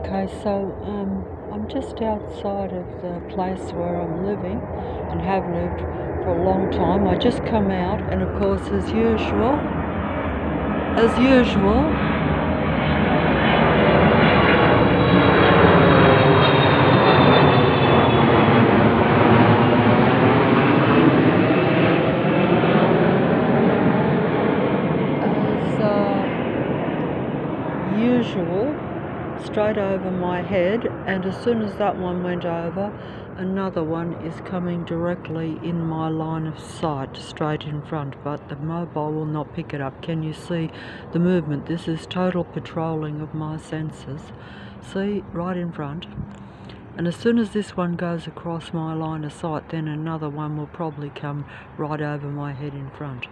Okay, so I'm just outside of the place where I'm living and have lived for a long time. I just come out, and of course, as usual, straight over my head, and as soon as that one went over, another one is coming directly in my line of sight, straight in front, but the mobile will not pick it up. Can you see the movement? This is total patrolling of my senses. See, right in front. And as soon as this one goes across my line of sight, then another one will probably come right over my head in front.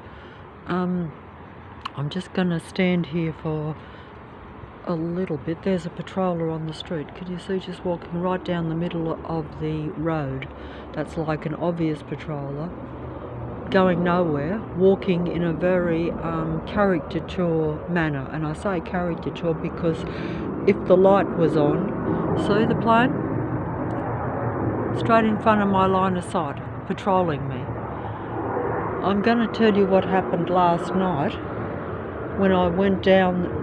I'm just going to stand here for a little bit. There's a patroller on the street. Can you see, just walking right down the middle of the road? That's like an obvious patroller, going nowhere, walking in a very caricature manner. And I say caricature because if the light was on, see the plane? Straight in front of my line of sight, patrolling me. I'm going to tell you what happened last night when I went down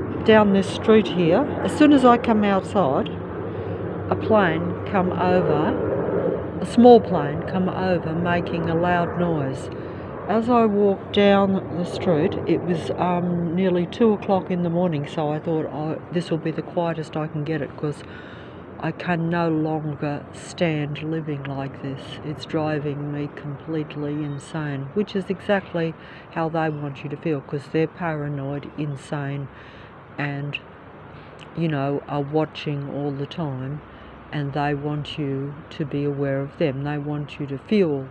this street here. As soon as I come outside, a plane come over, a small plane come over, making a loud noise. As I walked down the street, it was nearly 2 o'clock in the morning, so I thought, oh, this will be the quietest I can get it, because I can no longer stand living like this. It's driving me completely insane, which is exactly how they want you to feel, because they're paranoid, insane, and, you know, are watching all the time, and they want you to be aware of them. They want you to feel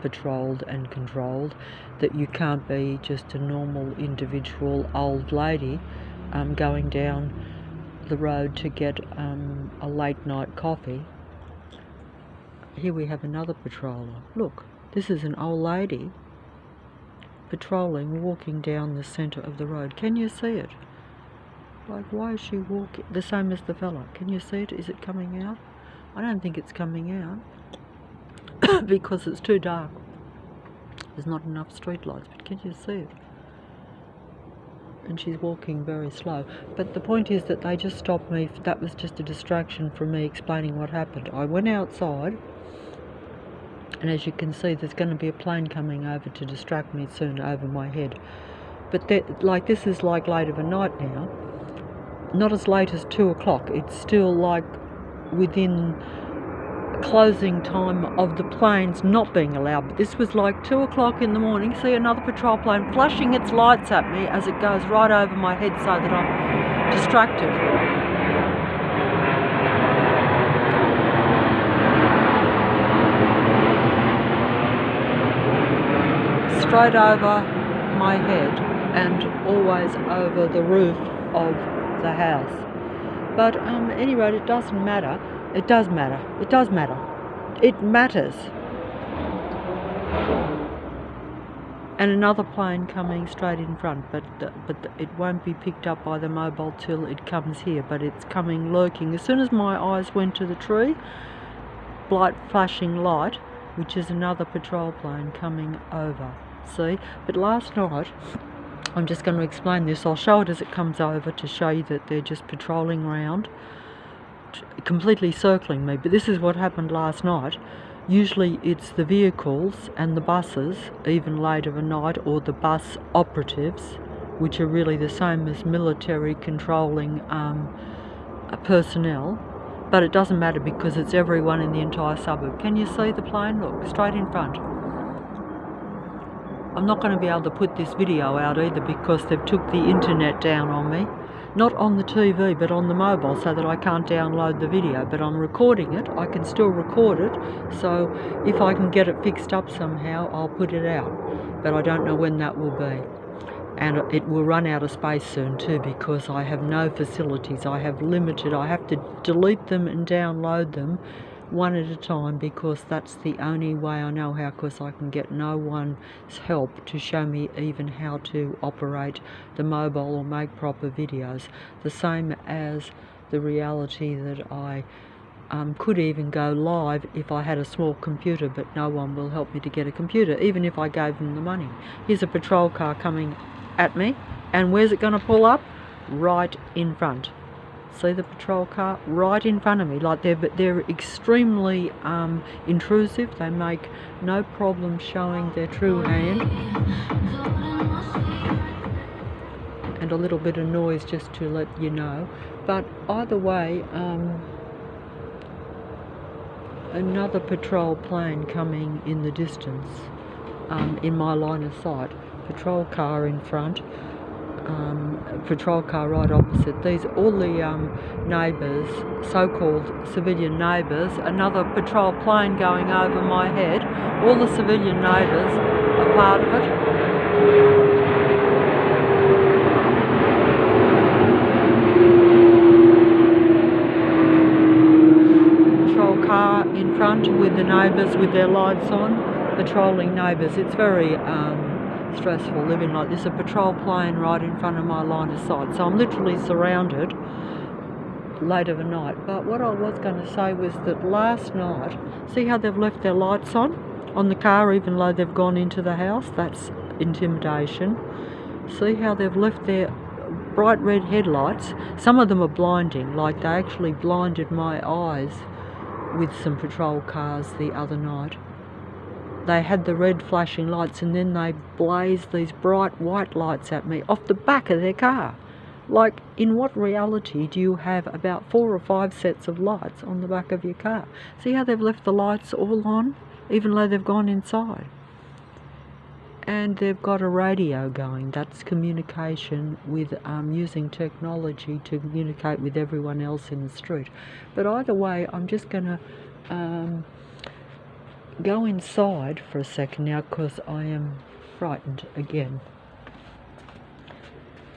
patrolled and controlled, that you can't be just a normal individual old lady going down the road to get a late night coffee. Here we have another patroller. Look, this is an old lady patrolling, walking down the centre of the road. Can you see it? Like, why is she walking? The same as the fella. Can you see it? Is it coming out? I don't think it's coming out because it's too dark. There's not enough street lights, but can you see it? And she's walking very slow. But the point is that they just stopped me. That was just a distraction from me explaining what happened. I went outside, and as you can see, there's going to be a plane coming over to distract me soon over my head. But this is like late of a night now. Not as late as 2 o'clock. It's still like within closing time of the planes not being allowed. But this was like 2 o'clock in the morning. See another patrol plane flashing its lights at me as it goes right over my head so that I'm distracted. Straight over my head and always over the roof of the house. But anyway, it doesn't matter. It does matter. It does matter. It matters. And another plane coming straight in front, but it won't be picked up by the mobile till it comes here. But it's coming, lurking. As soon as my eyes went to the tree, bright flashing light, which is another patrol plane coming over. See? But last night, I'm just going to explain this. I'll show it as it comes over to show you that they're just patrolling around, completely circling me. But this is what happened last night. Usually it's the vehicles and the buses, even late of a night, or the bus operatives, which are really the same as military controlling personnel. But it doesn't matter because it's everyone in the entire suburb. Can you see the plane? Look, straight in front. I'm not going to be able to put this video out either because they've took the internet down on me. Not on the TV, but on the mobile, so that I can't download the video. But I'm recording it. I can still record it. So if I can get it fixed up somehow, I'll put it out. But I don't know when that will be. And it will run out of space soon too, because I have no facilities. I have limited. I have to delete them and download them one at a time, because that's the only way I know how, because I can get no one's help to show me even how to operate the mobile or make proper videos. The same as the reality that I could even go live if I had a small computer, but no one will help me to get a computer, even if I gave them the money. Here's a patrol car coming at me, and where's it going to pull up? Right in front. See the patrol car right in front of me? Like they're extremely intrusive. They make no problem showing their true hand. And a little bit of noise just to let you know. But either way, another patrol plane coming in the distance, in my line of sight. Patrol car in front. Patrol car right opposite. These all the neighbours, so-called civilian neighbours. Another patrol plane going over my head. All the civilian neighbours are part of it. Patrol car in front with the neighbours with their lights on, patrolling neighbours. It's very stressful living like this. A patrol plane right in front of my line of sight, so I'm literally surrounded late of a night. But what I was going to say was that last night, see how they've left their lights on the car even though they've gone into the house? That's intimidation. See how they've left their bright red headlights? Some of them are blinding, like they actually blinded my eyes with some patrol cars the other night. They had the red flashing lights, and then they blazed these bright white lights at me off the back of their car. Like, in what reality do you have about 4 or 5 sets of lights on the back of your car? See how they've left the lights all on, even though they've gone inside? And they've got a radio going. That's communication with using technology to communicate with everyone else in the street. But either way, I'm just going to go inside for a second now, because I am frightened again.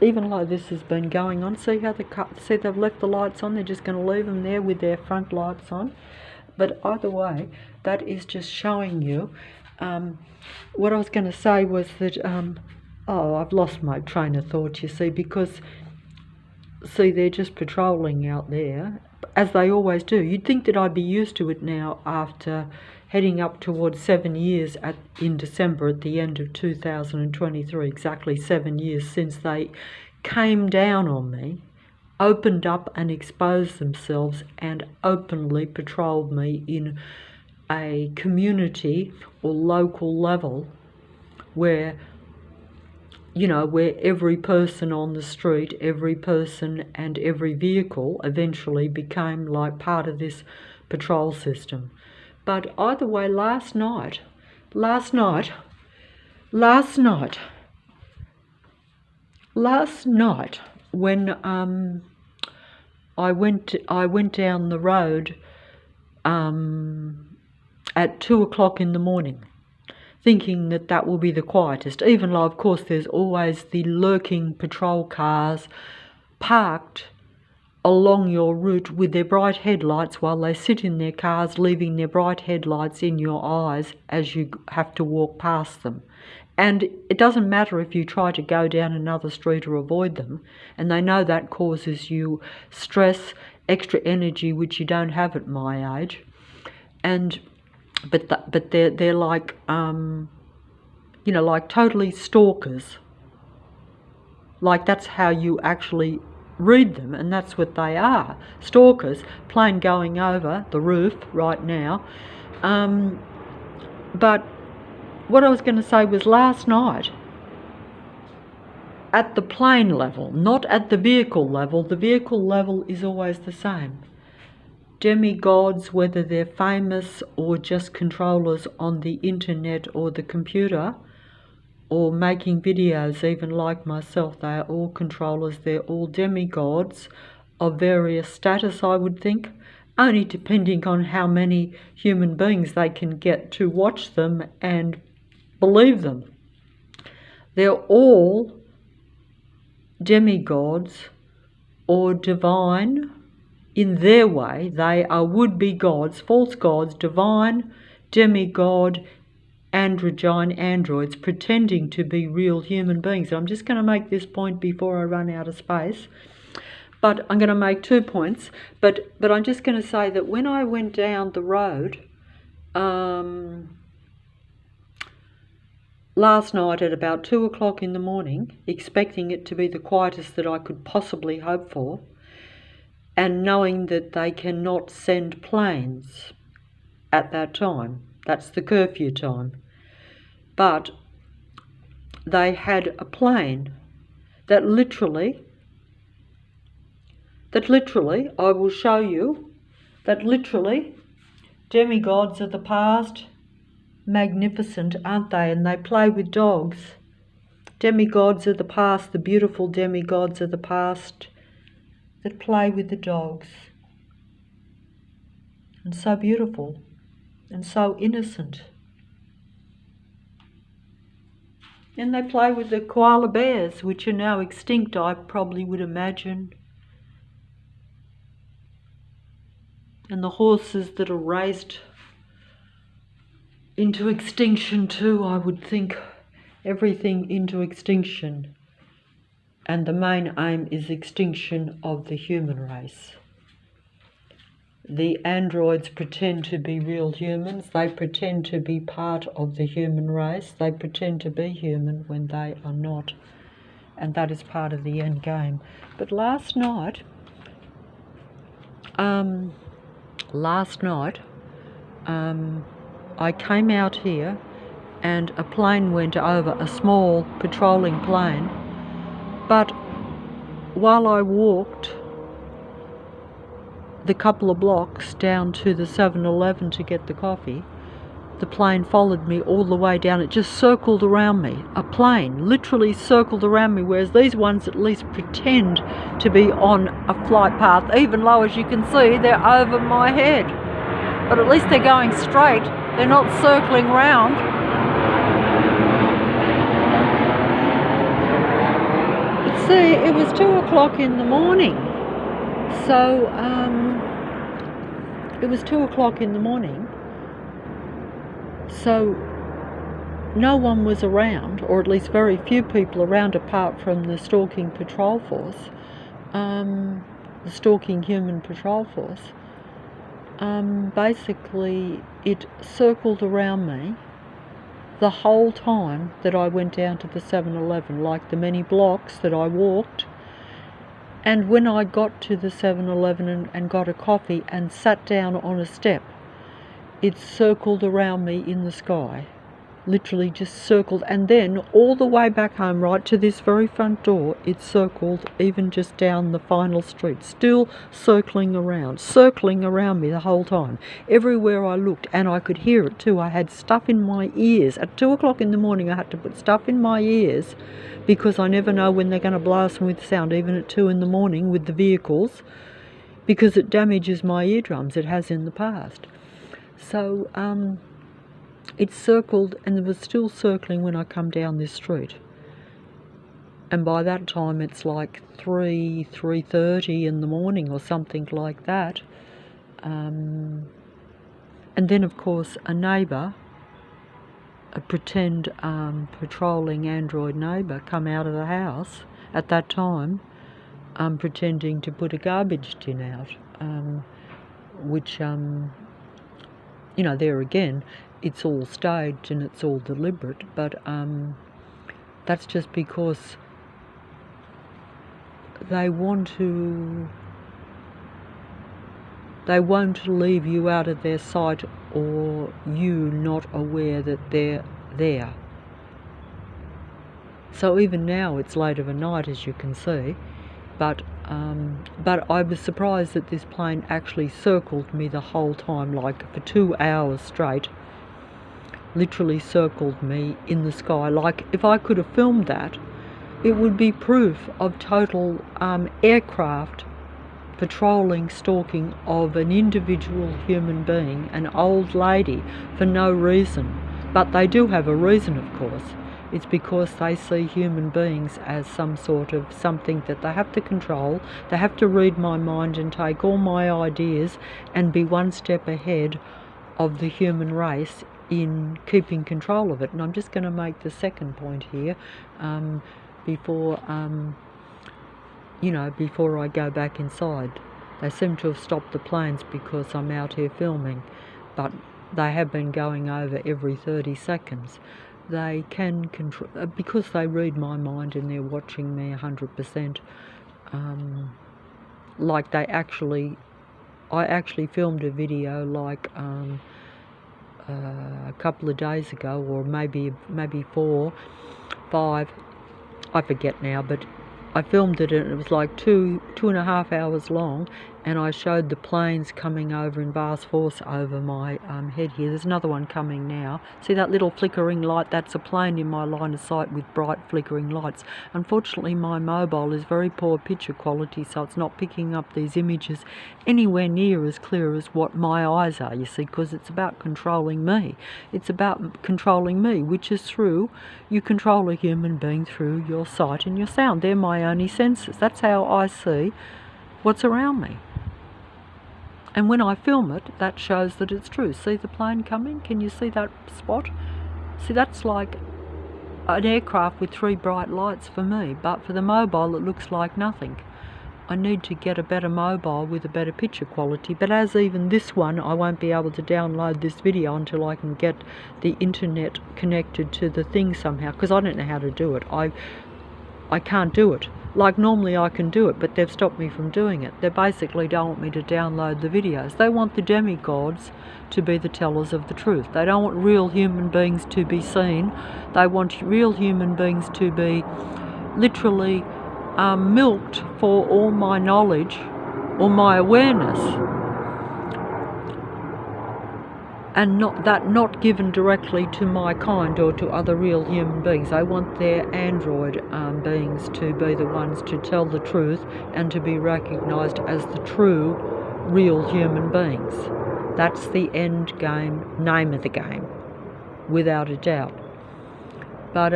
Even though this has been going on, see how they've left the lights on? They're just going to leave them there with their front lights on. But either way, that is just showing you. What I was going to say was that I've lost my train of thought, you see, because see, they're just patrolling out there, as they always do. You'd think that I'd be used to it now after heading up towards 7 years in December at the end of 2023, exactly 7 years since they came down on me, opened up and exposed themselves and openly patrolled me in a community or local level where, you know, where every person on the street, every person and every vehicle eventually became like part of this patrol system. But either way, last night, when I went down the road at 2 o'clock in the morning, thinking that will be the quietest, even though of course there's always the lurking patrol cars parked along your route with their bright headlights while they sit in their cars, leaving their bright headlights in your eyes as you have to walk past them. And it doesn't matter if you try to go down another street or avoid them, and they know that causes you stress, extra energy, which you don't have at my age. But they're like you know, like totally stalkers. Like that's how you actually read them, and that's what they are, stalkers. Plane going over the roof right now. But what I was going to say was last night, at the plane level, not at the vehicle level. The vehicle level is always the same. Demigods, whether they're famous or just controllers on the internet or the computer, or making videos, even like myself, they are all controllers. They're all demigods of various status, I would think, only depending on how many human beings they can get to watch them and believe them. They're all demigods or divine in their way. They are would-be gods, false gods, divine, demigod, androgyne androids pretending to be real human beings. I'm just going to make this point before I run out of space. But I'm going to make 2 points. But I'm just going to say that when I went down the road last night at about 2 o'clock in the morning, expecting it to be the quietest that I could possibly hope for, and knowing that they cannot send planes at that time, that's the curfew time, but they had a plane that literally, I will show you, that literally, demigods of the past, magnificent, aren't they? And they play with dogs. Demigods of the past, the beautiful demigods of the past that play with the dogs. And so beautiful and so innocent. And they play with the koala bears, which are now extinct, I probably would imagine. And the horses that are raised into extinction too, I would think. Everything into extinction. And the main aim is extinction of the human race. The androids pretend to be real humans. They pretend to be part of the human race. They pretend to be human when they are not. And that is part of the end game. But last night, I came out here and a plane went over, a small patrolling plane. But while I walked the couple of blocks down to the 7-Eleven to get the coffee, the plane followed me all the way down. It just circled around me. A plane literally circled around me, whereas these ones at least pretend to be on a flight path. Even low, as you can see, they're over my head. But at least they're going straight. They're not circling round. But see, it was 2 o'clock in the morning. So, it was 2 o'clock in the morning. So no one was around, or at least very few people around apart from the stalking patrol force, the stalking human patrol force. Basically, it circled around me the whole time that I went down to the 7-Eleven, like the many blocks that I walked. And when I got to the 7-Eleven and got a coffee and sat down on a step, it circled around me in the sky, literally just circled, and then all the way back home, right to this very front door, it circled even just down the final street, still circling around me the whole time, everywhere I looked, and I could hear it too. I had stuff in my ears. At 2 o'clock in the morning I had to put stuff in my ears because I never know when they're going to blast me with sound, even at 2 in the morning with the vehicles, because it damages my eardrums. It has in the past. So it circled, and it was still circling when I come down this street. And by that time it's like 3:30 in the morning or something like that. And then of course a neighbour, a pretend patrolling android neighbour, come out of the house at that time, pretending to put a garbage tin out, which you know, there again, it's all staged and it's all deliberate, but that's just because they won't leave you out of their sight, or you not aware that they're there. So even now it's late of a night, as you can see, but I was surprised that this plane actually circled me the whole time, like for 2 hours straight, literally circled me in the sky. Like, if I could have filmed that, it would be proof of total aircraft patrolling, stalking of an individual human being, an old lady, for no reason. But they do have a reason, of course. It's because they see human beings as some sort of something that they have to control. They have to read my mind and take all my ideas and be one step ahead of the human race in keeping control of it. And I'm just going to make the second point here before you know, before I go back inside. They seem to have stopped the planes because I'm out here filming, but they have been going over every 30 seconds. They can control, because they read my mind and they're watching me 100%. Like I actually filmed a video like a couple of days ago, or maybe 4, 5, I forget now, but I filmed it and it was like 2.5 hours long, and I showed the planes coming over in vast force over my head here. There's another one coming now. See that little flickering light? That's a plane in my line of sight with bright flickering lights. Unfortunately, my mobile is very poor picture quality, so it's not picking up these images anywhere near as clear as what my eyes are, you see, because it's about controlling me. It's about controlling me, which is through, you control a human being through your sight and your sound. They're my only senses. That's how I see what's around me. And when I film it, that shows that it's true. See the plane coming? Can you see that spot? See, that's like an aircraft with 3 bright lights for me, but for the mobile it looks like nothing. I need to get a better mobile with a better picture quality, but as even this one, I won't be able to download this video until I can get the internet connected to the thing somehow, because I don't know how to do it. I can't do it. Like normally I can do it, but they've stopped me from doing it. They basically don't want me to download the videos. They want the demigods to be the tellers of the truth. They don't want real human beings to be seen. They want real human beings to be literally milked for all my knowledge or my awareness, and not given directly to my kind or to other real human beings. I want their android beings to be the ones to tell the truth and to be recognised as the true real human beings. That's the end game, name of the game, without a doubt. But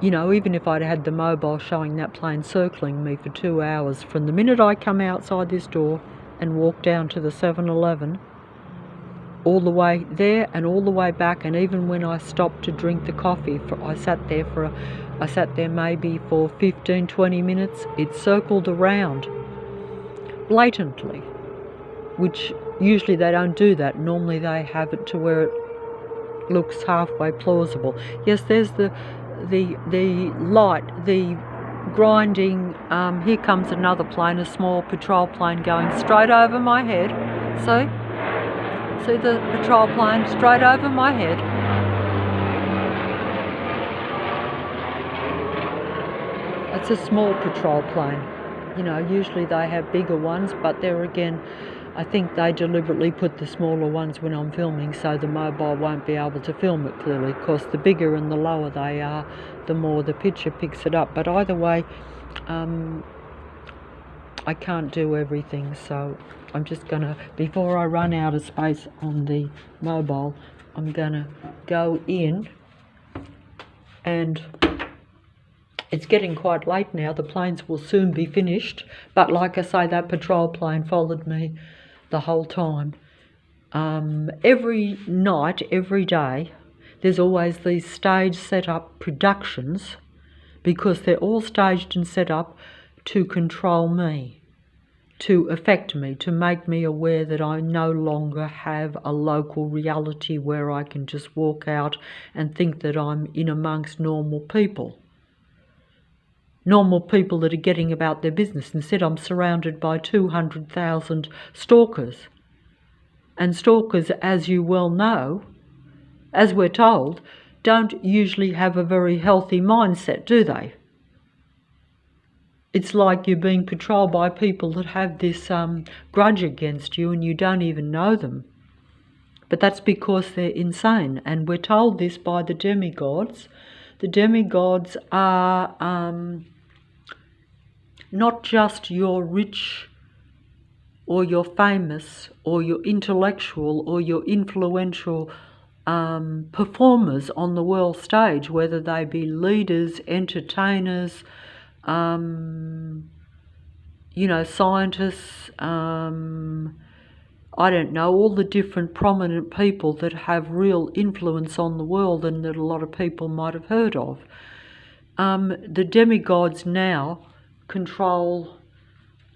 you know, even if I'd had the mobile showing that plane circling me for 2 hours, from the minute I come outside this door and walk down to the 7-Eleven, all the way there and all the way back, and even when I stopped to drink the coffee, I sat there maybe for 15-20 minutes, it circled around blatantly, which usually they don't do that. Normally they have it to where it looks halfway plausible. Yes, there's the light, the grinding. Here comes another plane, a small patrol plane going straight over my head. See the patrol plane straight over my head. It's a small patrol plane. You know, usually they have bigger ones, but there again, I think they deliberately put the smaller ones when I'm filming so the mobile won't be able to film it clearly. Of course, the bigger and the lower they are, the more the picture picks it up. But either way, I can't do everything, so I'm just gonna, before I run out of space on the mobile, I'm gonna go in, and it's getting quite late now. The planes will soon be finished, but like I say, that patrol plane followed me the whole time. Every night, every day, there's always these stage set up productions, because they're all staged and set up to control me, to affect me, to make me aware that I no longer have a local reality where I can just walk out and think that I'm in amongst normal people. Normal people that are getting about their business. Instead, I'm surrounded by 200,000 stalkers. And stalkers, as you well know, as we're told, don't usually have a very healthy mindset, do they? It's like you're being patrolled by people that have this grudge against you and you don't even know them. But that's because they're insane. And we're told this by the demigods. The demigods are not just your rich or your famous or your intellectual or your influential performers on the world stage, whether they be leaders, entertainers, you know, scientists, I don't know, all the different prominent people that have real influence on the world and that a lot of people might have heard of. the demigods now control,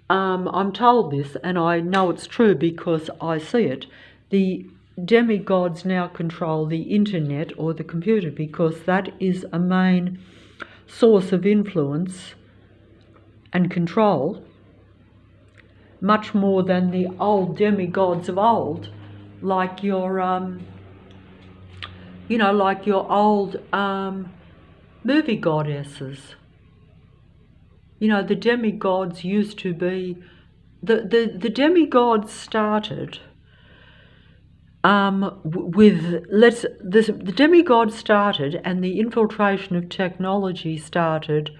I'm told this, and I know it's true because I see it, the demigods now control the internet or the computer, because that is a main source of influence and control, much more than the old demigods of old, like your, like your old movie goddesses. The demigods used to be, the demigods started the demigods started, and the infiltration of technology started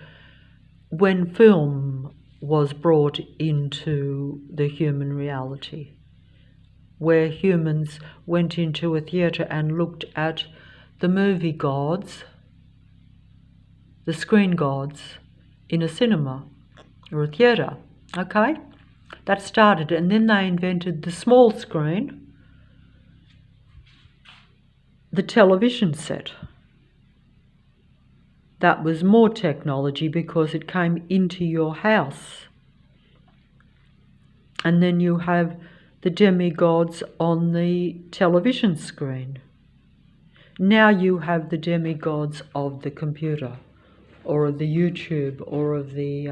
when film was brought into the human reality, where humans went into a theatre and looked at the movie gods, the screen gods, in a cinema or a theatre, okay? That started, and then they invented the small screen, the television set. That was more technology because it came into your house. And then you have the demigods on the television screen. Now you have the demigods of the computer, or of the YouTube, or of the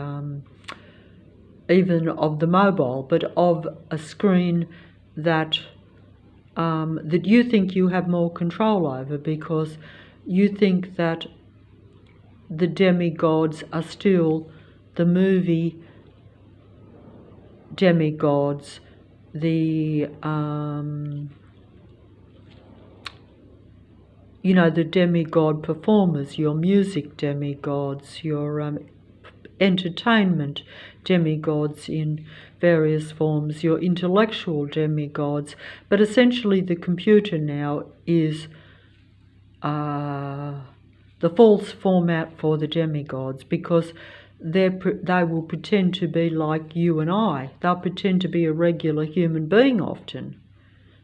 even of the mobile, but of a screen that that you think you have more control over, because you think that the demigods are still the movie demigods, the the demigod performers, your music demigods, your entertainment demigods in various forms, your intellectual demigods. But essentially the computer now is the false format for the demigods, because they will pretend to be like you and I. They'll pretend to be a regular human being often,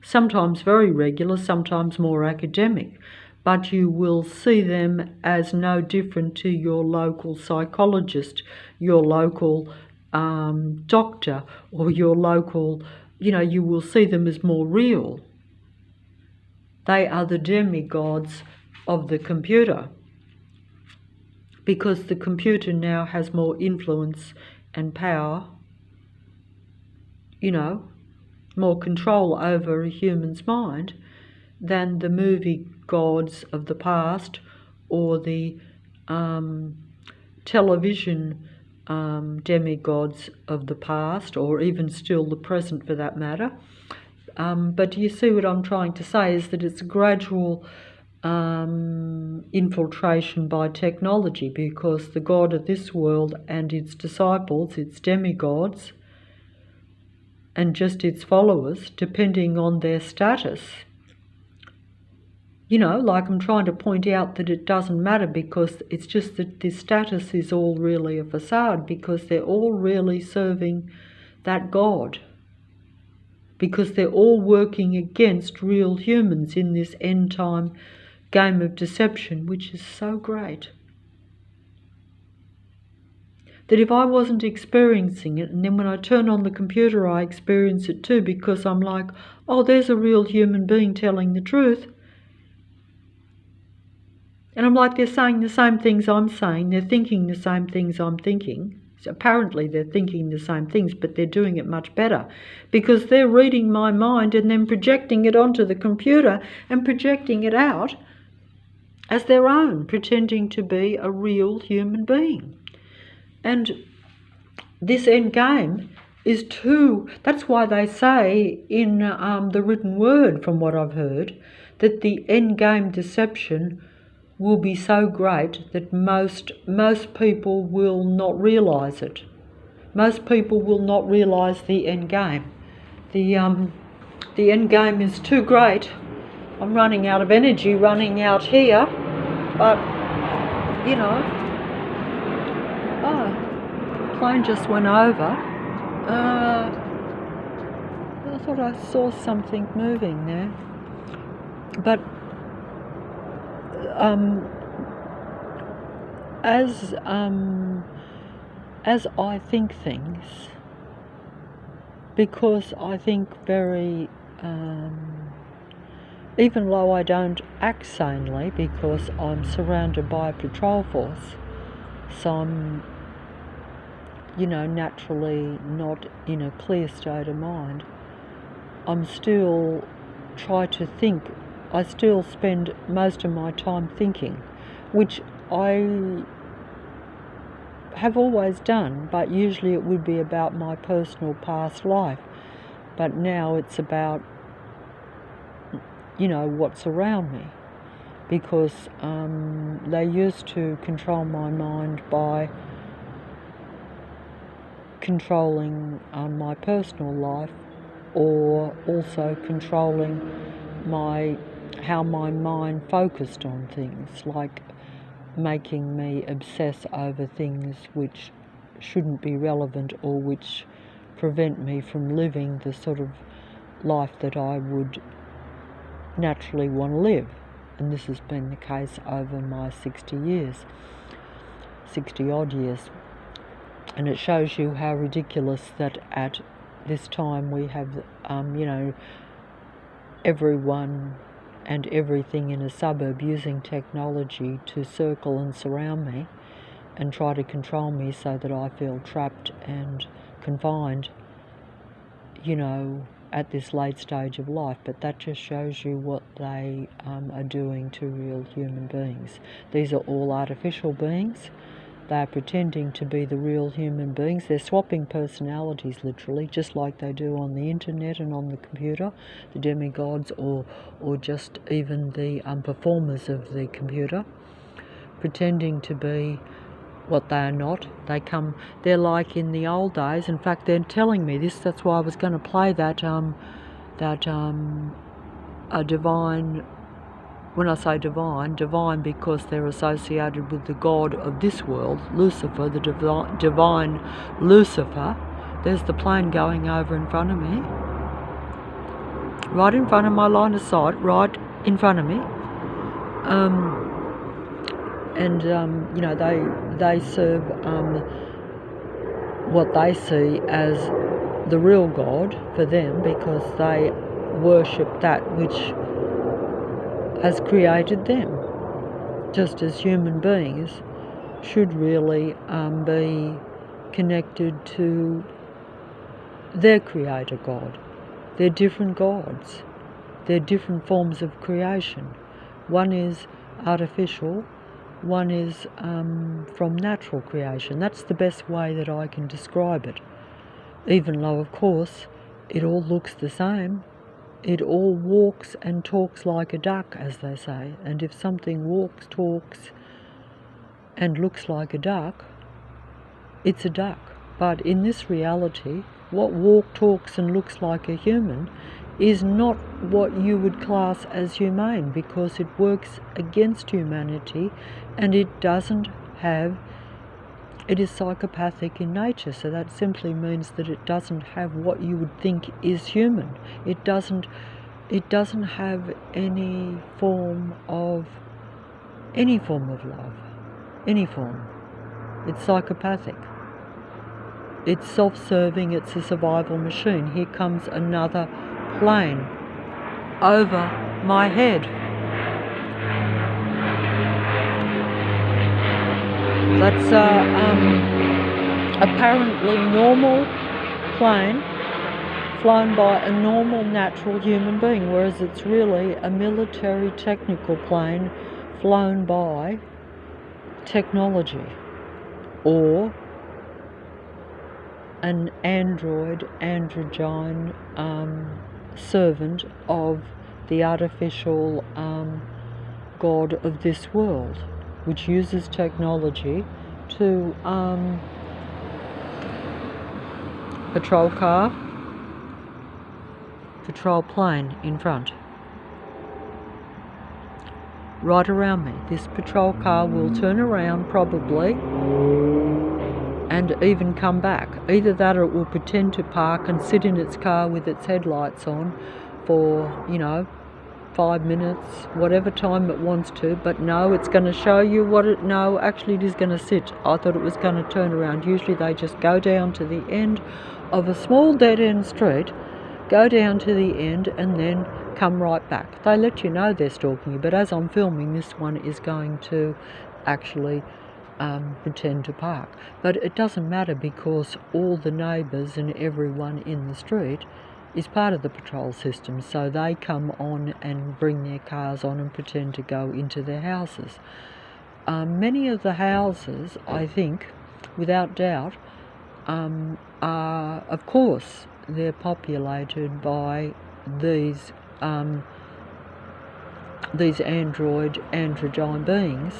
sometimes very regular, sometimes more academic, but you will see them as no different to your local psychologist, your local doctor, or your local, you will see them as more real. They are the demigods of the computer, because the computer now has more influence and power, more control over a human's mind than the movie gods of the past, or the television demigods of the past, or even still the present for that matter. But you see what I'm trying to say is that it's a gradual infiltration by technology, because the god of this world and its disciples, its demigods, and just its followers, depending on their status, like I'm trying to point out that it doesn't matter, because it's just that this status is all really a facade, because they're all really serving that god, because they're all working against real humans in this end time game of deception, which is so great that if I wasn't experiencing it, and then when I turn on the computer I experience it too, because I'm like, oh, there's a real human being telling the truth. And I'm like, they're saying the same things I'm saying, they're thinking the same things I'm thinking. So apparently they're thinking the same things, but they're doing it much better, because they're reading my mind and then projecting it onto the computer and projecting it out as their own, pretending to be a real human being. And this end game is that's why they say in the written word, from what I've heard, that the end game deception will be so great that most people will not realise it. Most people will not realise the end game. The end game is too great. I'm running out of energy running out here, but the plane just went over. I thought I saw something moving there, but as I think things, because I think very, even though I don't act sanely because I'm surrounded by a patrol force, so I'm, naturally not in a clear state of mind, I'm still try to think. I still spend most of my time thinking, which I have always done, but usually it would be about my personal past life. But now it's about, what's around me, because they used to control my mind by controlling my personal life, or also controlling how my mind focused on things, like making me obsess over things which shouldn't be relevant, or which prevent me from living the sort of life that I would naturally want to live. And this has been the case over my 60 odd years. And it shows you how ridiculous that at this time we have, everyone and everything in a suburb using technology to circle and surround me and try to control me so that I feel trapped and confined, at this late stage of life. But that just shows you what they are doing to real human beings. These are all artificial beings. They're pretending to be the real human beings. They're swapping personalities, literally, just like they do on the internet and on the computer, the demigods, or just even the performers of the computer, pretending to be what they are not. They're like in the old days. In fact, they're telling me this. That's why I was going to play that a divine. When I say divine because they're associated with the god of this world, Lucifer, the divine Lucifer. There's the plane going over in front of me, right in front of my line of sight, right in front of me. They serve what they see as the real God for them, because they worship that which has created them, just as human beings should really be connected to their creator God. They're different gods. They're different forms of creation. One is artificial, one is from natural creation. That's the best way that I can describe it. Even though, of course, it all looks the same. It all walks and talks like a duck, as they say. And if something walks, talks, and looks like a duck, it's a duck. But in this reality, what talks, and looks like a human is not what you would class as humane, because it works against humanity, and it is psychopathic in nature. So that simply means that it doesn't have what you would think is human. It doesn't have any form of love, any form. It's psychopathic. It's self-serving. It's a survival machine. Here comes another plane over my head. That's apparently normal plane flown by a normal, natural human being, whereas it's really a military technical plane flown by technology, or an androgyne servant of the artificial god of this world, which uses technology to patrol plane in front. Right around me. This patrol car will turn around probably and even come back. Either that, or it will pretend to park and sit in its car with its headlights on for, 5 minutes, whatever time it wants to, but no, it's going to show you what it, no, actually it is going to sit. I thought it was going to turn around. Usually they just go down to the end of a small dead-end street, go down to the end and then come right back. They let you know they're stalking you, but as I'm filming, this one is going to actually pretend to park. But it doesn't matter because all the neighbours and everyone in the street is part of the patrol system, so they come on and bring their cars on and pretend to go into their houses. Many of the houses, I think, without doubt, are, of course, they're populated by these androgyne beings,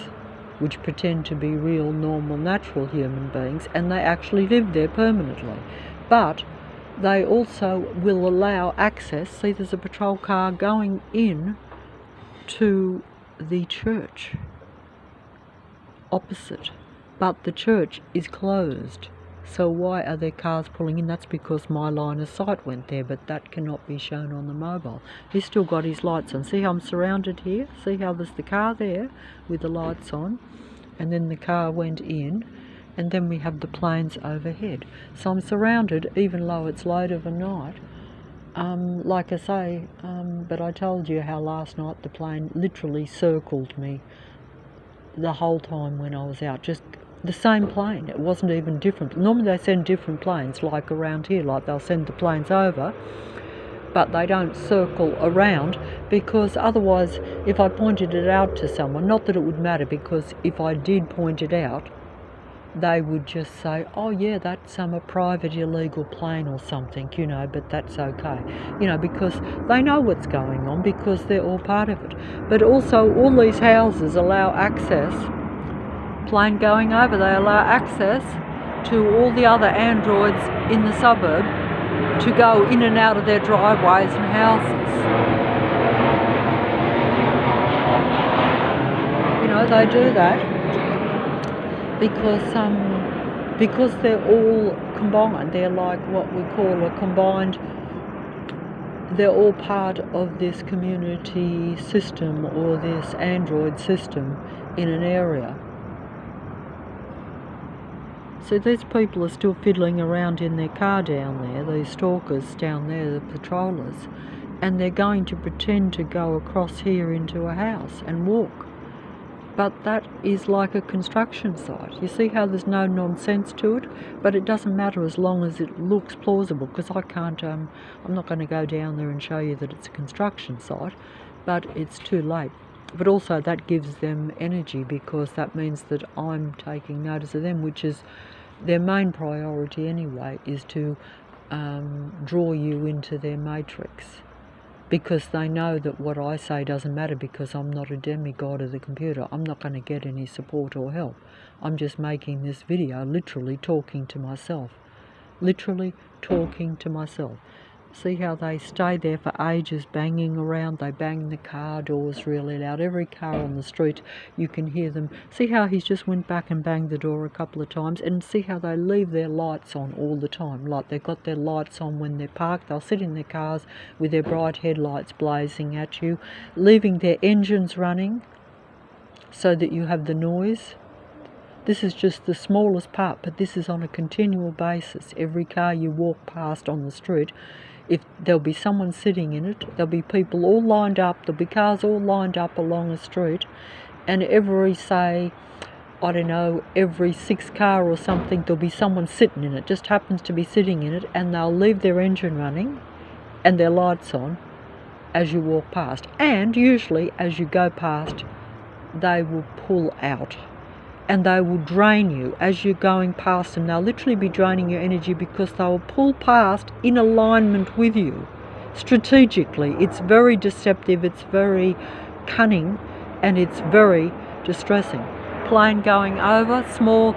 which pretend to be real, normal, natural human beings, and they actually live there permanently. But they also will allow access. See, there's a patrol car going in to the church opposite, but the church is closed. So why are there cars pulling in? That's because my line of sight went there, but that cannot be shown on the mobile. He's still got his lights on. See how I'm surrounded here? See how there's the car there with the lights on, and then the car went in, and then we have the planes overhead. So I'm surrounded, even though it's late of a night. Like I say, but I told you how last night the plane literally circled me the whole time when I was out. Just the same plane. It wasn't even different. Normally they send different planes, like around here, like they'll send the planes over, but they don't circle around, because otherwise, if I pointed it out to someone, not that it would matter, because if I did point it out, they would just say, oh yeah, that's a private illegal plane or something, you know, but that's okay, you know, because they know what's going on, because they're all part of it. But also, all these houses allow access, plane going over, they allow access to all the other androids in the suburb to go in and out of their driveways and houses. You know, they do that because they're all combined. They're like what we call a combined, they're all part of this community system or this android system in an area. So these people are still fiddling around in their car down there, these stalkers down there, the patrollers, and they're going to pretend to go across here into a house and walk. But that is like a construction site. You see how there's no nonsense to it? But it doesn't matter as long as it looks plausible, because I can't, I'm not going to go down there and show you that it's a construction site, but it's too late. But also that gives them energy, because that means that I'm taking notice of them, which is their main priority anyway, is to draw you into their matrix. Because they know that what I say doesn't matter, because I'm not a demigod of the computer. I'm not going to get any support or help. I'm just making this video literally talking to myself. Literally talking to myself. See how they stay there for ages banging around. They bang the car doors really loud. Every car on the street, you can hear them. See how he's just went back and banged the door a couple of times, and see how they leave their lights on all the time. Like they've got their lights on when they're parked. They'll sit in their cars with their bright headlights blazing at you, leaving their engines running so that you have the noise. This is just the smallest part, but this is on a continual basis. Every car you walk past on the street, if there'll be someone sitting in it, there'll be people all lined up, there'll be cars all lined up along a street, and every, say, I don't know, every 6th car or something, there'll be someone sitting in it, just happens to be sitting in it, and they'll leave their engine running and their lights on as you walk past. And usually, as you go past, they will pull out. And they will drain you as you're going past them. They'll literally be draining your energy, because they will pull past in alignment with you strategically. It's very deceptive, it's very cunning, and it's very distressing. Plane going over, small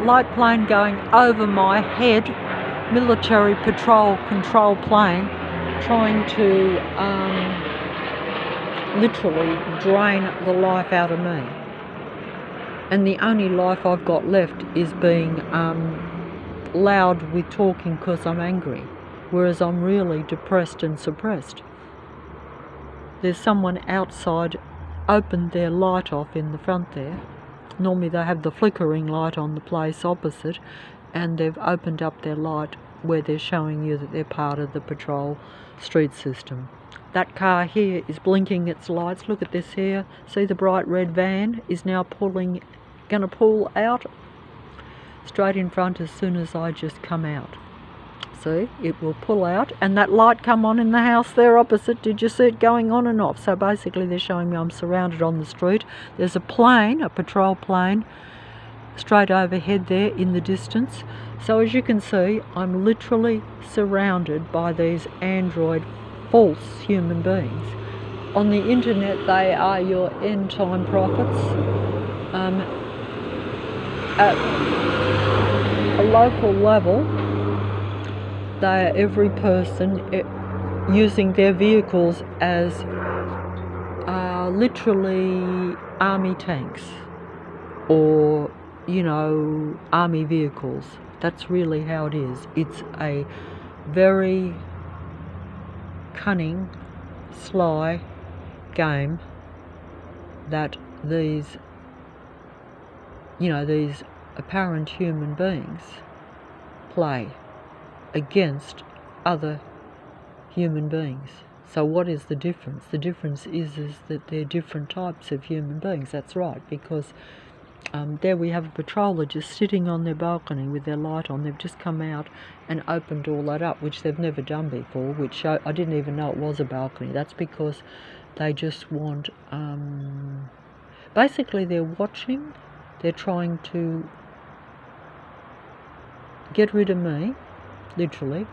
light plane going over my head, military patrol control plane, trying to literally drain the life out of me. And the only life I've got left is being loud with talking because I'm angry, whereas I'm really depressed and suppressed. there's someone outside opened their light off in the front there. Normally they have the flickering light on the place opposite, and they've opened up their light where they're showing you that they're part of the patrol street system. That car here is blinking its lights. Look at this here. See, the bright red van is now going to pull out straight in front as soon as I just come out. See, it will pull out, and that light come on in the house there opposite. Did you see it going on and off? So basically they're showing me I'm surrounded on the street. There's a plane, a patrol plane, straight overhead there in the distance. So as you can see, I'm literally surrounded by these android false human beings. On the internet they are your end time prophets. At a local level, they are every person using their vehicles as literally army tanks, or army vehicles. That's really how it is. It's a very cunning, sly game that these apparent human beings play against other human beings. So what is the difference? The difference is that they're different types of human beings. That's right, because there we have a patroller just sitting on their balcony with their light on. They've just come out and opened all that up, which they've never done before, which I didn't even know it was a balcony. That's because they just want, basically they're watching, they're trying to get rid of me, literally.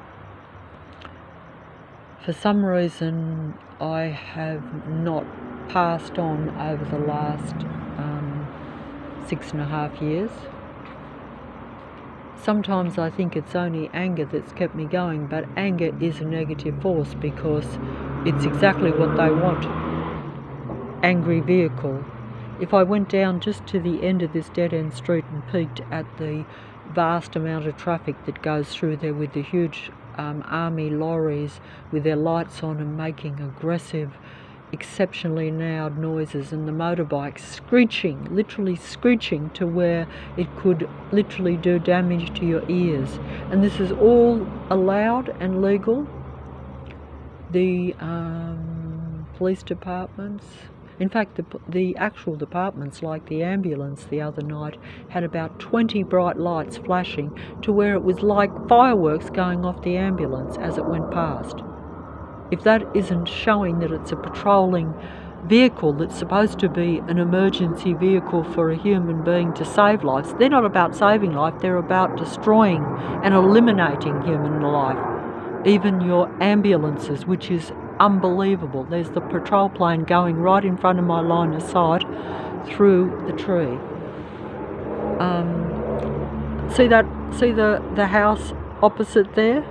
For some reason I have not passed on over the last 6.5 years. Sometimes I think it's only anger that's kept me going, but anger is a negative force because it's exactly what they want. Angry vehicle. If I went down just to the end of this dead-end street and peeked at the vast amount of traffic that goes through there with the huge army lorries with their lights on and making aggressive, exceptionally loud noises, and the motorbikes screeching, literally screeching to where it could literally do damage to your ears. And this is all allowed and legal. The police departments, in fact the actual departments, like the ambulance the other night, had about 20 bright lights flashing to where it was like fireworks going off the ambulance as it went past. If that isn't showing that it's a patrolling vehicle that's supposed to be an emergency vehicle for a human being to save lives, they're not about saving life, they're about destroying and eliminating human life. Even your ambulances, which is unbelievable. There's the patrol plane going right in front of my line of sight through the tree. See the house opposite there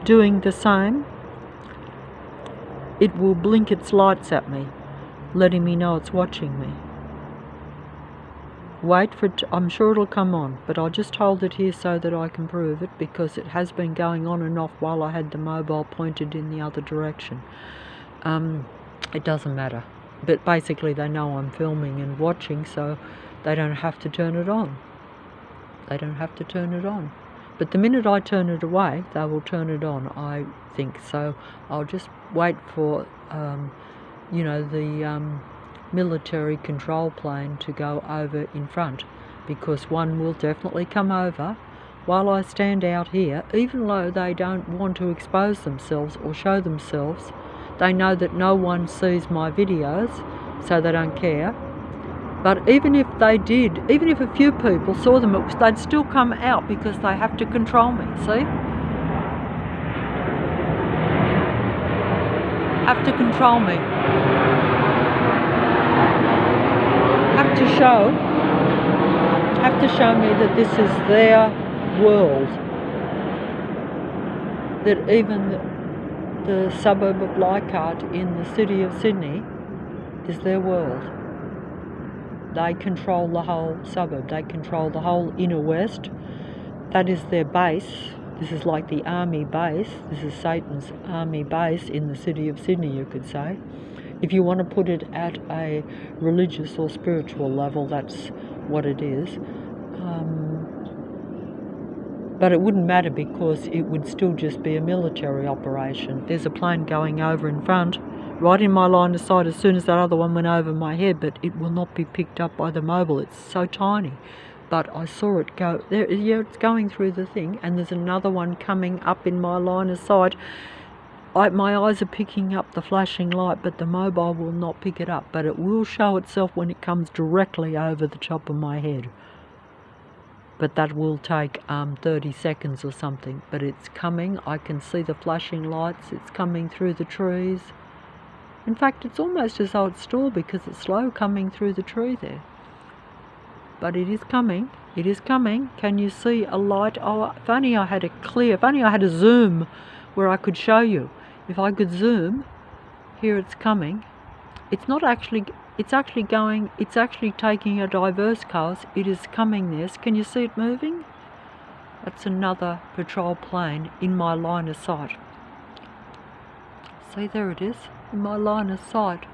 doing the same? It will blink its lights at me, letting me know it's watching me. Wait for it, I'm sure it'll come on, but I'll just hold it here so that I can prove it, because it has been going on and off while I had the mobile pointed in the other direction. It doesn't matter, but basically they know I'm filming and watching, so they don't have to turn it on. They don't have to turn it on. But the minute I turn it away, they will turn it on, I think. So I'll just wait for, the military control plane to go over in front, because one will definitely come over while I stand out here. Even though they don't want to expose themselves or show themselves, they know that no one sees my videos, so they don't care. But even if they did, even if a few people saw them, they'd still come out because they have to control me, see? Have to control me. Have to show me that this is their world. That even the suburb of Leichhardt in the city of Sydney is their world. They control the whole suburb. They control the whole inner west. That is their base. This is like the army base. This is Satan's army base in the city of Sydney, you could say. If you want to put it at a religious or spiritual level, that's what it is. But it wouldn't matter because it would still just be a military operation. There's a plane going over in front, right in my line of sight as soon as that other one went over my head, but it will not be picked up by the mobile. It's so tiny. But I saw it go there. Yeah, it's going through the thing, and there's another one coming up in my line of sight. My eyes are picking up the flashing light, but the mobile will not pick it up. But it will show itself when it comes directly over the top of my head. But that will take 30 seconds or something. But it's coming. I can see the flashing lights. It's coming through the trees. In fact, it's almost as though it's stalled because it's slow coming through the tree there. But it is coming. It is coming. Can you see a light? Oh, if only I had if only I had a zoom where I could show you. If I could zoom, here it's coming. It's not actually, it's actually taking a diverse course. It is coming there. Can you see it moving? That's another patrol plane in my line of sight. See, there it is, in my line of sight.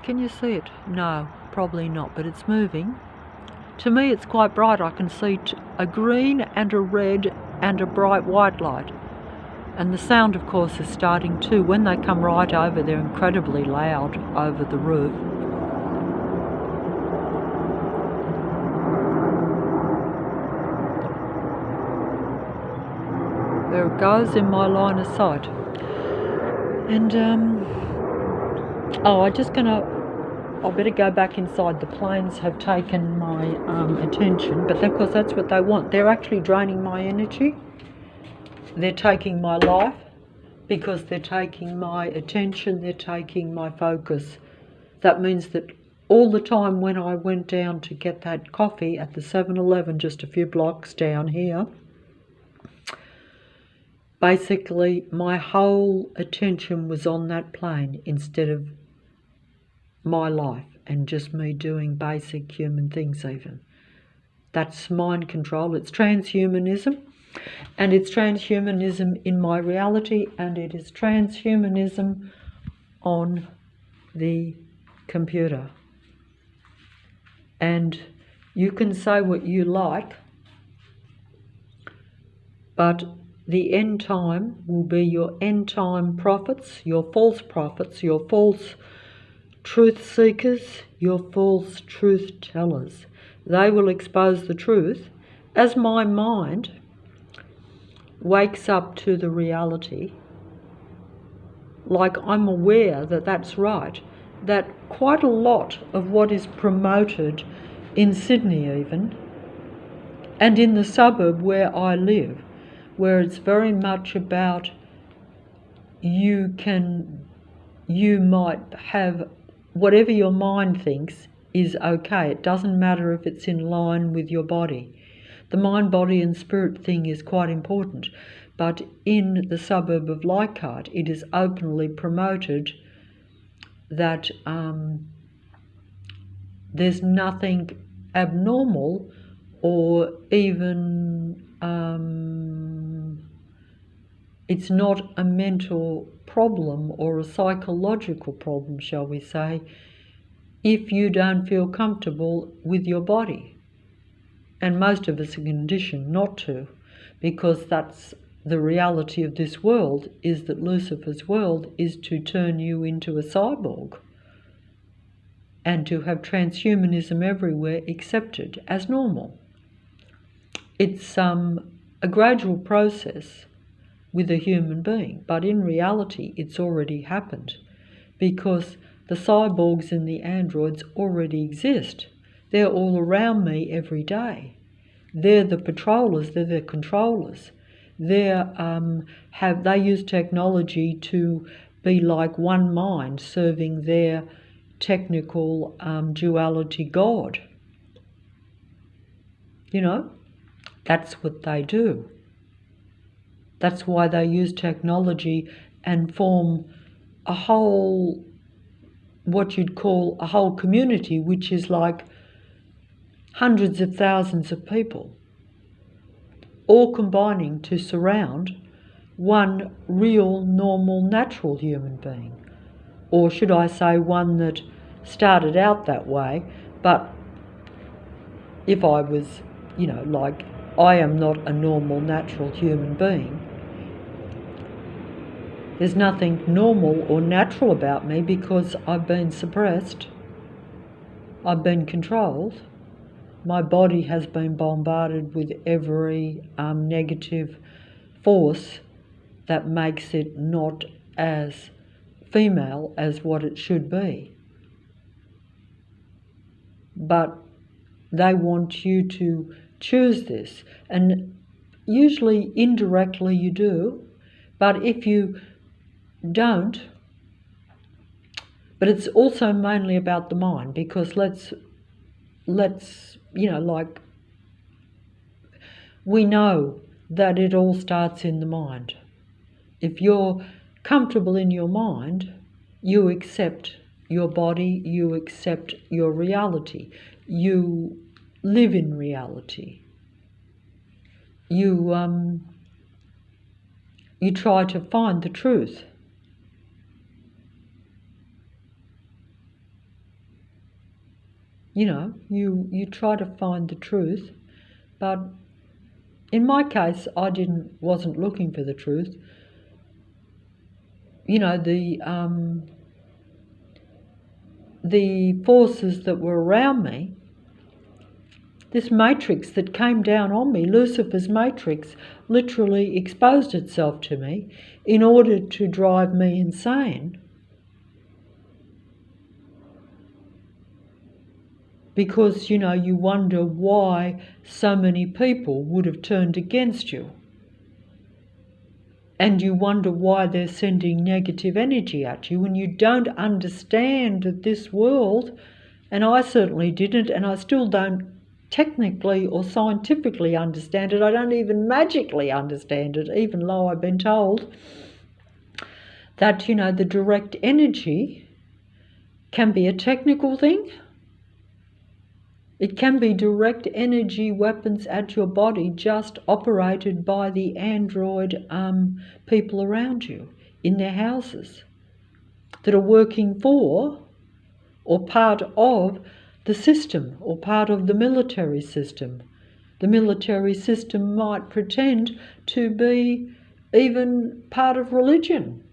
Can you see it? No, probably not, but it's moving. To me, it's quite bright. I can see a green and a red and a bright white light. And the sound, of course, is starting too. When they come right over, they're incredibly loud over the roof. There it goes in my line of sight. And, I better go back inside. The planes have taken my attention, but of course that's what they want. They're actually draining my energy. They're taking my life because they're taking my attention, they're taking my focus. That means that all the time when I went down to get that coffee at the 7-Eleven just a few blocks down here, basically my whole attention was on that plane instead of my life and just me doing basic human things even. That's mind control. It's transhumanism. And it's transhumanism in my reality, and it is transhumanism on the computer. And you can say what you like, but the end time will be your end time prophets, your false truth seekers, your false truth tellers. They will expose the truth as my mind wakes up to the reality. Like I'm aware that that's right, that quite a lot of what is promoted in Sydney even, and in the suburb where I live, where it's very much about you might have whatever your mind thinks is okay. It doesn't matter if it's in line with your body. The mind, body and spirit thing is quite important, but in the suburb of Leichhardt it is openly promoted that there's nothing abnormal or even it's not a mental problem or a psychological problem, shall we say, if you don't feel comfortable with your body. And most of us are conditioned not to, because that's the reality of this world, is that Lucifer's world is to turn you into a cyborg and to have transhumanism everywhere accepted as normal. It's a gradual process with a human being, but in reality it's already happened because the cyborgs and the androids already exist. They're all around me every day. They're the patrollers, they're the controllers. They use technology to be like one mind, serving their technical duality God. You know, that's what they do. That's why they use technology and form a whole, what you'd call a whole community, which is like hundreds of thousands of people, all combining to surround one real, normal, natural human being, or should I say one that started out that way, but if I was, like, I am not a normal, natural human being. There's nothing normal or natural about me because I've been suppressed. I've been controlled. My body has been bombarded with every negative force that makes it not as female as what it should be. But they want you to choose this, and usually indirectly you do, but if you don't, but it's also mainly about the mind, because let's like, we know that it all starts in the mind. If you're comfortable in your mind, you accept your body, you accept your reality, you live in reality. You try to find the truth. You try to find the truth, but in my case, I wasn't looking for the truth. The forces that were around me, this matrix that came down on me, Lucifer's matrix, literally exposed itself to me in order to drive me insane. Because, you wonder why so many people would have turned against you. And you wonder why they're sending negative energy at you, and you don't understand that this world, and I certainly didn't, and I still don't technically or scientifically understand it. I don't even magically understand it, even though I've been told that, the direct energy can be a technical thing. It can be direct energy weapons at your body, just operated by the android people around you in their houses that are working for or part of the system or part of the military system. The military system might pretend to be even part of religion.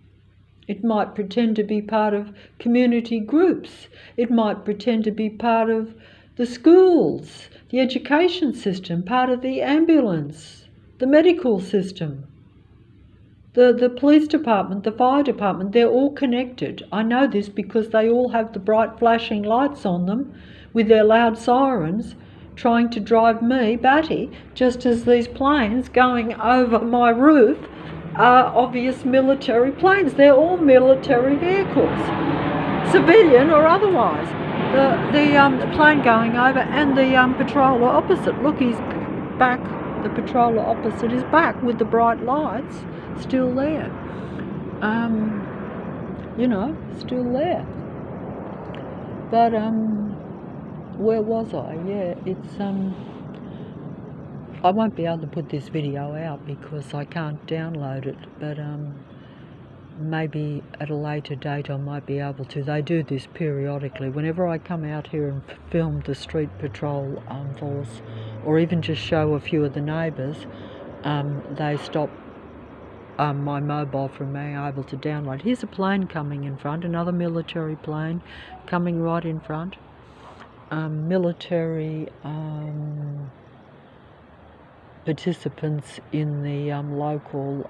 It might pretend to be part of community groups. It might pretend to be part of the schools, the education system, part of the ambulance, the medical system, the police department, the fire department. They're all connected. I know this because they all have the bright flashing lights on them with their loud sirens trying to drive me batty, just as these planes going over my roof are obvious military planes. They're all military vehicles, civilian or otherwise. The plane going over, and the patroller opposite. Look, he's back. The patroller opposite is back with the bright lights still there. Still there. But where was I? Yeah, it's I won't be able to put this video out because I can't download it, but maybe at a later date I might be able to. They do this periodically. Whenever I come out here and film the street patrol force, or even just show a few of the neighbours, they stop my mobile from being able to download. Here's a plane coming in front, another military plane coming right in front. Military participants in the local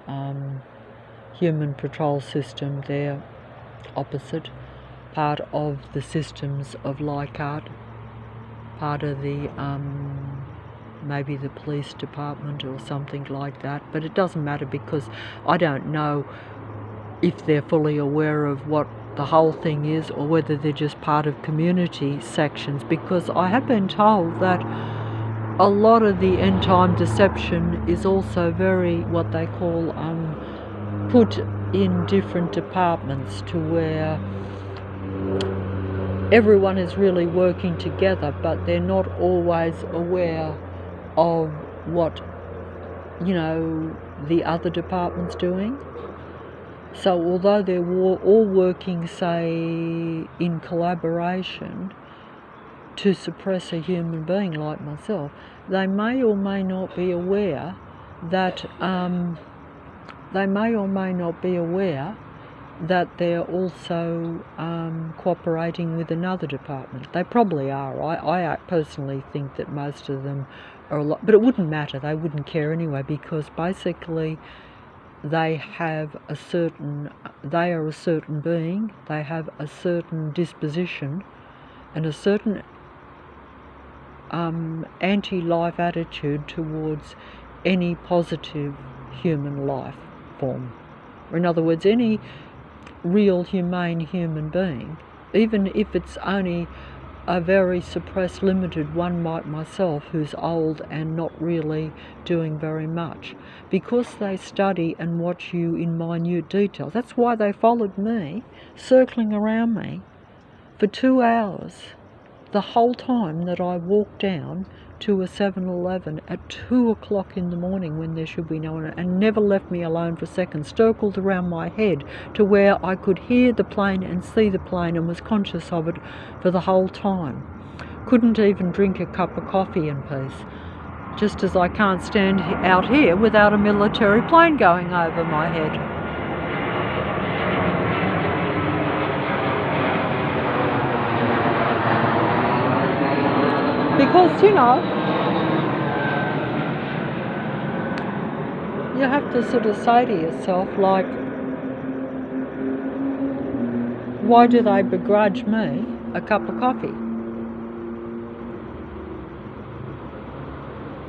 human patrol system there opposite, part of the systems of Leichhardt, part of the maybe the police department or something like that, but it doesn't matter because I don't know if they're fully aware of what the whole thing is or whether they're just part of community sections, because I have been told that a lot of the end time deception is also very what they call put in different departments to where everyone is really working together, but they're not always aware of what the other department's doing. So although they're all working, say, in collaboration to suppress a human being like myself, they may or may not be aware that they're also cooperating with another department. They probably are. I personally think that most of them are a lot, but it wouldn't matter. They wouldn't care anyway, because basically they are a certain being, they have a certain disposition and a certain anti-life attitude towards any positive human life form. Or in other words, any real humane human being, even if it's only a very suppressed, limited one like myself who's old and not really doing very much, because they study and watch you in minute detail. That's why they followed me, circling around me for 2 hours, the whole time that I walked down to a 7-Eleven at 2 o'clock in the morning when there should be no one, and never left me alone for a second, circled around my head to where I could hear the plane and see the plane, and was conscious of it for the whole time. Couldn't even drink a cup of coffee in peace, just as I can't stand out here without a military plane going over my head. Because, you have to sort of say to yourself, like, why do they begrudge me a cup of coffee?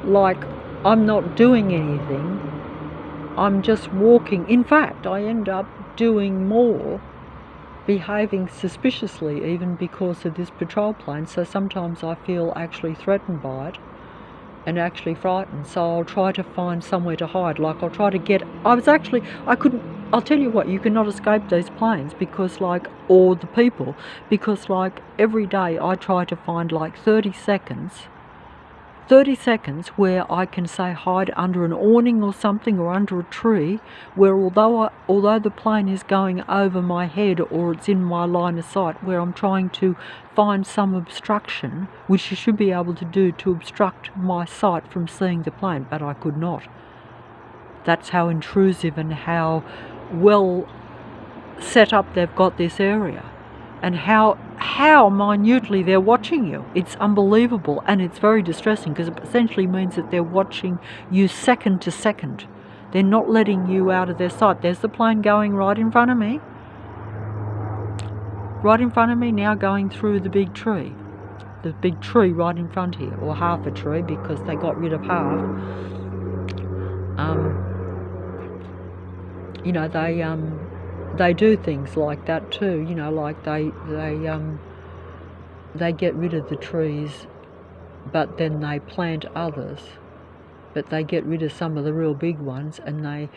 Like, I'm not doing anything, I'm just walking. In fact, I end up doing more, behaving suspiciously even because of this patrol plane, so sometimes I feel actually threatened by it and actually frightened, so I'll try to find somewhere to hide. Like, I'll try to get, I'll tell you what, you cannot escape these planes, because or the people, because every day I try to find 30 seconds where I can say hide under an awning or something, or under a tree, where although the plane is going over my head or it's in my line of sight, where I'm trying to find some obstruction, which you should be able to do to obstruct my sight from seeing the plane, but I could not. That's how intrusive and how well set up they've got this area, and how minutely they're watching you. It's unbelievable, and it's very distressing, because it essentially means that they're watching you second to second. They're not letting you out of their sight. There's the plane going right in front of me. Right in front of me now, going through the big tree. The big tree right in front here, or half a tree, because they got rid of half. They do things like that too, they get rid of the trees, but then they plant others. But they get rid of some of the real big ones, and I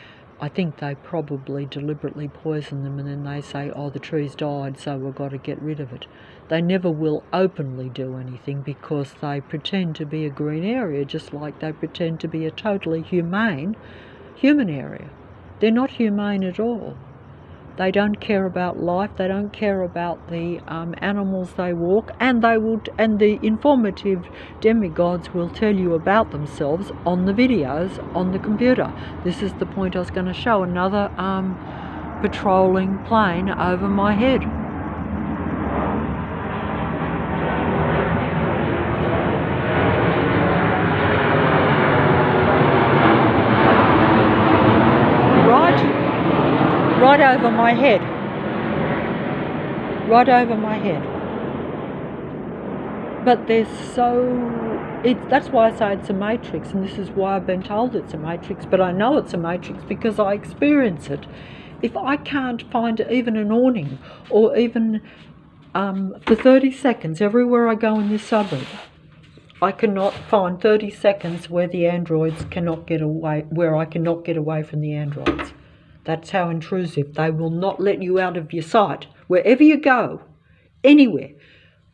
think they probably deliberately poison them, and then they say, oh, the tree's died, so we've got to get rid of it. They never will openly do anything, because they pretend to be a green area, just like they pretend to be a totally humane human area. They're not humane at all. They don't care about life. They don't care about the animals they walk, and the informative demigods will tell you about themselves on the videos on the computer. This is the point I was going to show, another patrolling plane over my head. Right over my head. Right over my head. But that's why I say it's a matrix, and this is why I've been told it's a matrix, but I know it's a matrix because I experience it. If I can't find even an awning, or even for 30 seconds everywhere I go in this suburb, I cannot find 30 seconds where the androids cannot get away, where I cannot get away from the androids. That's how intrusive. They will not let you out of your sight. Wherever you go, anywhere,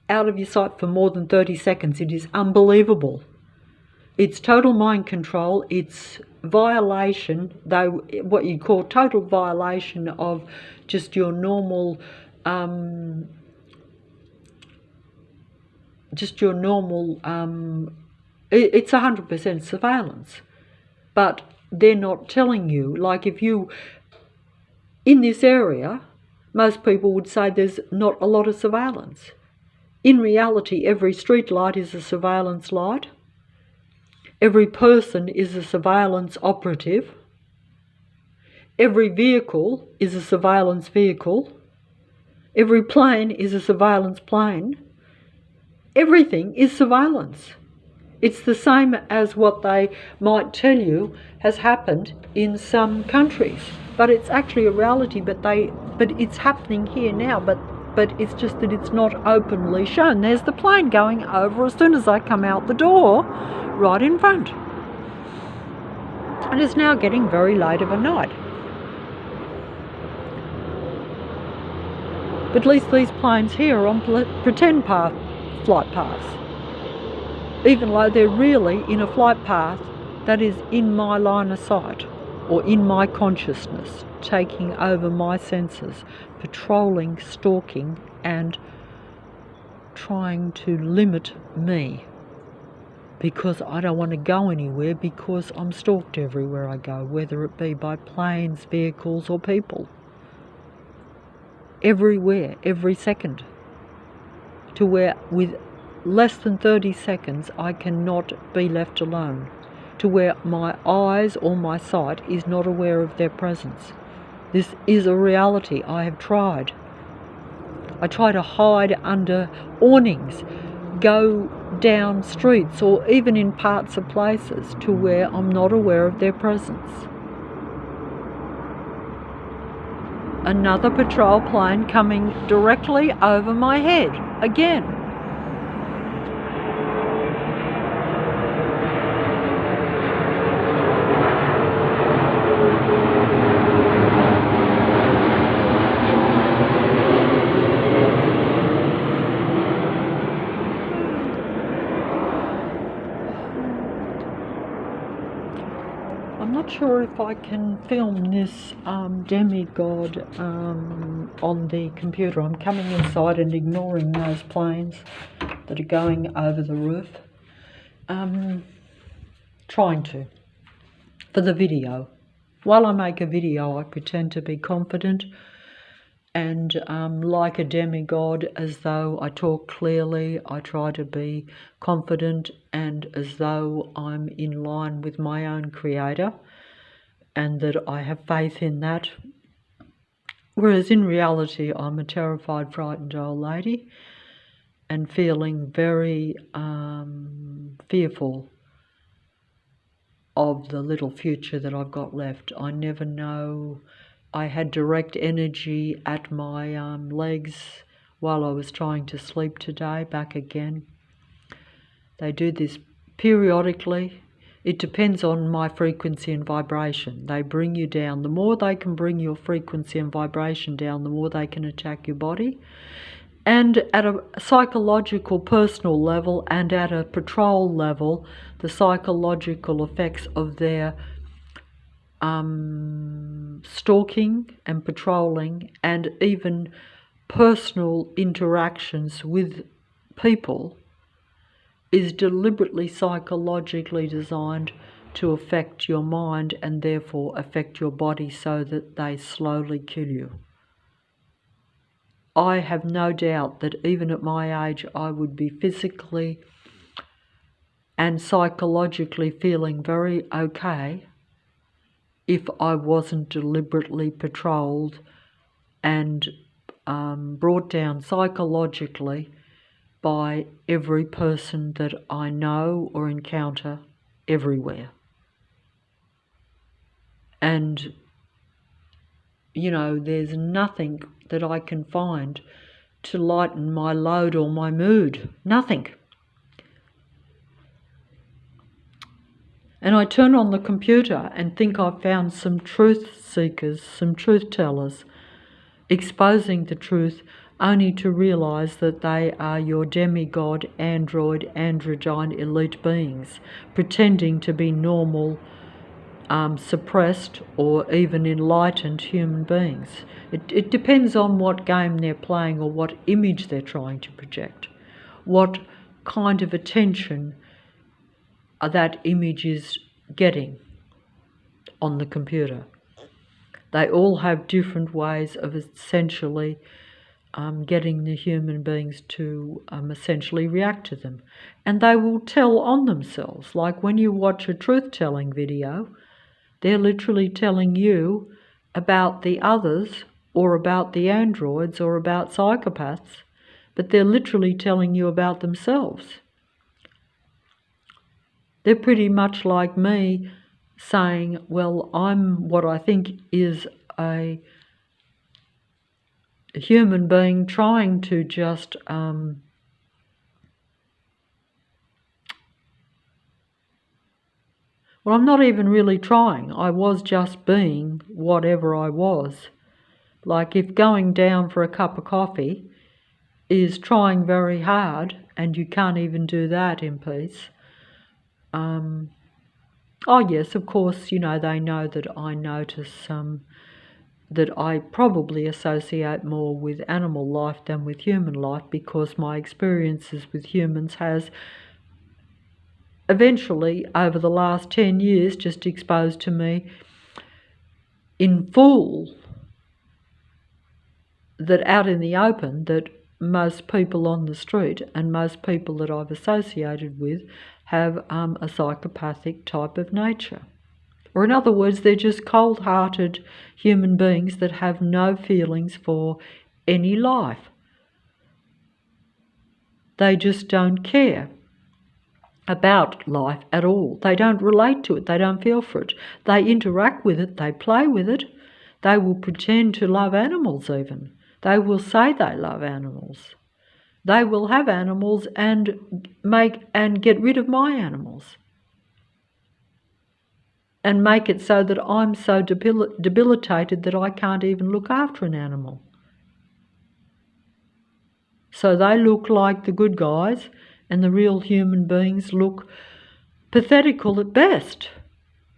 out of your sight for more than 30 seconds. It is unbelievable. It's total mind control. It's violation, though, what you call total violation of just your normal, it's 100% surveillance. But they're not telling you, like if you, in this area, most people would say there's not a lot of surveillance. In reality, every street light is a surveillance light. Every person is a surveillance operative. Every vehicle is a surveillance vehicle. Every plane is a surveillance plane. Everything is surveillance. It's the same as what they might tell you has happened in some countries. But it's actually a reality, but it's happening here now, but it's just that it's not openly shown. There's the plane going over as soon as I come out the door, right in front. And it's now getting very late of a night. But at least these planes here are on pretend flight paths, even though they're really in a flight path that is in my line of sight, or in my consciousness, taking over my senses, patrolling, stalking, and trying to limit me, because I don't want to go anywhere, because I'm stalked everywhere I go, whether it be by planes, vehicles, or people. Everywhere, every second. To where with less than 30 seconds I cannot be left alone. To where my eyes or my sight is not aware of their presence. This is a reality. I have tried. I try to hide under awnings, go down streets, or even in parts of places to where I'm not aware of their presence. Another patrol plane coming directly over my head again. I'm not sure if I can film this demigod on the computer. I'm coming inside and ignoring those planes that are going over the roof. Trying to, for the video. While I make a video, I pretend to be confident and like a demigod, as though I talk clearly. I try to be confident and as though I'm in line with my own creator and that I have faith in that. Whereas in reality, I'm a terrified, frightened old lady and feeling very fearful of the little future that I've got left. I never know. I had direct energy at my legs while I was trying to sleep today, back again. They do this periodically. It depends on my frequency and vibration. They bring you down. The more they can bring your frequency and vibration down, the more they can attack your body. And at a psychological, personal level and at a patrol level, the psychological effects of their stalking and patrolling and even personal interactions with people is deliberately psychologically designed to affect your mind and therefore affect your body so that they slowly kill you. I have no doubt that even at my age I would be physically and psychologically feeling very okay if I wasn't deliberately patrolled and brought down psychologically by every person that I know or encounter everywhere. And, you know, there's nothing that I can find to lighten my load or my mood. Nothing. And I turn on the computer and think I've found some truth seekers, some truth tellers, exposing the truth only to realise that they are your demigod, android, androgyne elite beings, pretending to be normal, suppressed or even enlightened human beings. It depends on what game they're playing or what image they're trying to project, what kind of attention that image is getting on the computer. They all have different ways of essentially getting the human beings to essentially react to them. And they will tell on themselves. Like when you watch a truth-telling video, they're literally telling you about the others or about the androids or about psychopaths, but they're literally telling you about themselves. They're pretty much like me saying, well, I'm what I think is a human being trying to just well, I'm not even really trying. I was just being whatever I was. Like if going down for a cup of coffee is trying very hard and you can't even do that in peace. Oh yes, of course, you know, they know that I notice that I probably associate more with animal life than with human life, because my experiences with humans has eventually, over the last 10 years, just exposed to me in full that out in the open, that most people on the street and most people that I've associated with have a psychopathic type of nature. Or in other words, they're just cold-hearted human beings that have no feelings for any life. They just don't care about life at all. They don't relate to it. They don't feel for it. They interact with it. They play with it. They will pretend to love animals even. They will say they love animals. They will have animals and get rid of my animals and make it so that I'm so debilitated that I can't even look after an animal. So they look like the good guys, and the real human beings look pathetical at best,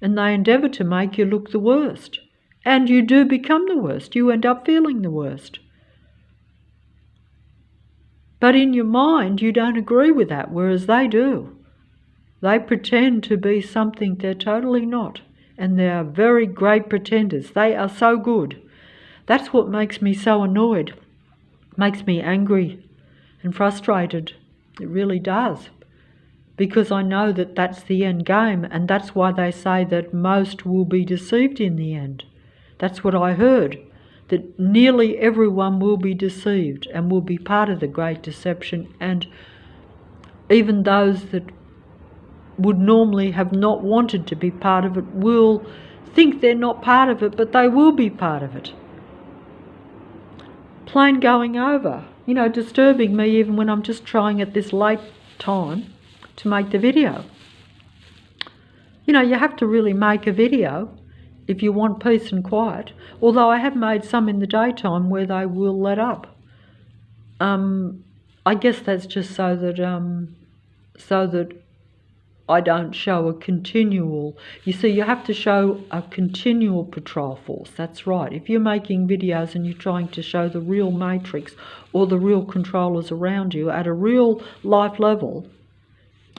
and they endeavour to make you look the worst. And you do become the worst. You end up feeling the worst. But in your mind, you don't agree with that, whereas they do. They pretend to be something they're totally not, and they are very great pretenders. They are so good. That's what makes me so annoyed, makes me angry and frustrated. It really does, because I know that that's the end game, and that's why they say that most will be deceived in the end. That's what I heard, that nearly everyone will be deceived and will be part of the great deception, and even those that would normally have not wanted to be part of it will think they're not part of it, but they will be part of it. Plain going over, you know, disturbing me even when I'm just trying at this late time to make the video. You know, you have to really make a video if you want peace and quiet, although I have made some in the daytime where they will let up. I guess that's just so that I don't show a continual... You see, you have to show a continual patrol force. That's right. If you're making videos and you're trying to show the real matrix or the real controllers around you at a real life level,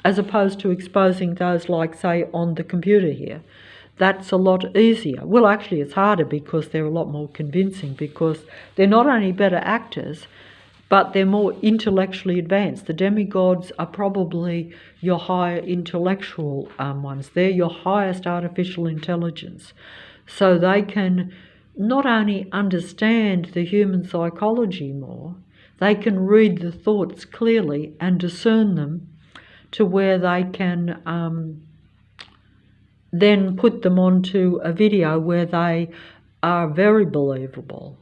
as opposed to exposing those like, say, on the computer here, that's a lot easier. Well, actually, it's harder because they're a lot more convincing, because they're not only better actors, but they're more intellectually advanced. The demigods are probably your higher intellectual ones. They're your highest artificial intelligence. So they can not only understand the human psychology more, they can read the thoughts clearly and discern them to where they can then put them onto a video where they are very believable.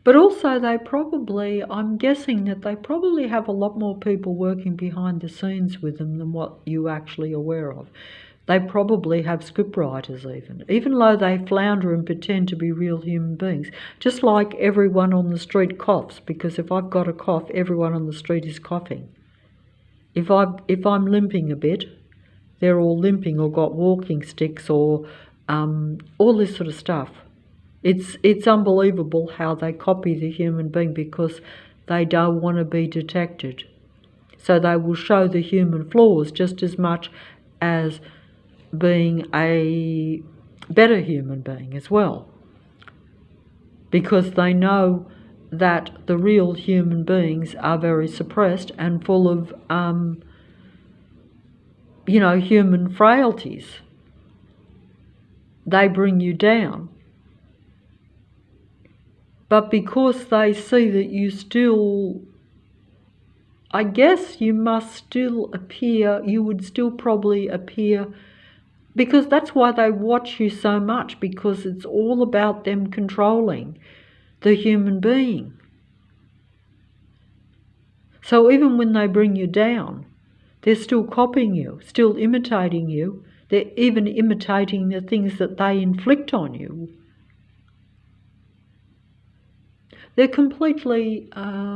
But also they probably, I'm guessing that they probably have a lot more people working behind the scenes with them than what you're actually aware of. They probably have scriptwriters even though they flounder and pretend to be real human beings. Just like everyone on the street coughs, because if I've got a cough, everyone on the street is coughing. If I'm limping a bit, they're all limping or got walking sticks or all this sort of stuff. It's unbelievable how they copy the human being because they don't want to be detected. So they will show the human flaws just as much as being a better human being as well, because they know that the real human beings are very suppressed and full of human frailties. They bring you down, but because they see that you still, I guess you must still appear, you would still probably appear, because that's why they watch you so much, because it's all about them controlling the human being. So even when they bring you down, they're still copying you, still imitating you. They're even imitating the things that they inflict on you. They're completely, I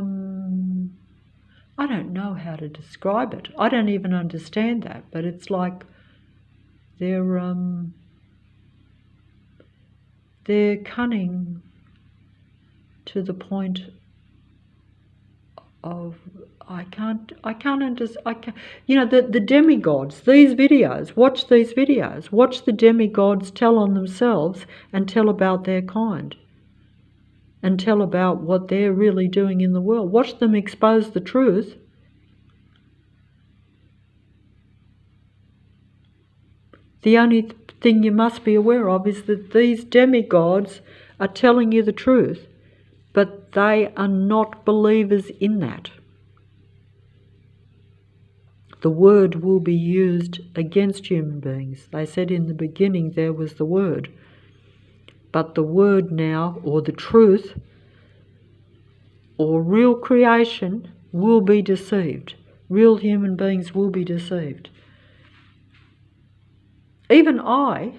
don't know how to describe it. I don't even understand that, but it's like they're cunning to the point of I can't understand. The demigods, these videos, watch these videos, watch the demigods tell on themselves and tell about their kind and tell about what they're really doing in the world. Watch them expose the truth. The only thing you must be aware of is that these demigods are telling you the truth, but they are not believers in that. The word will be used against human beings. They said in the beginning there was the word, but the word now, or the truth, or real creation, will be deceived. Real human beings will be deceived. Even I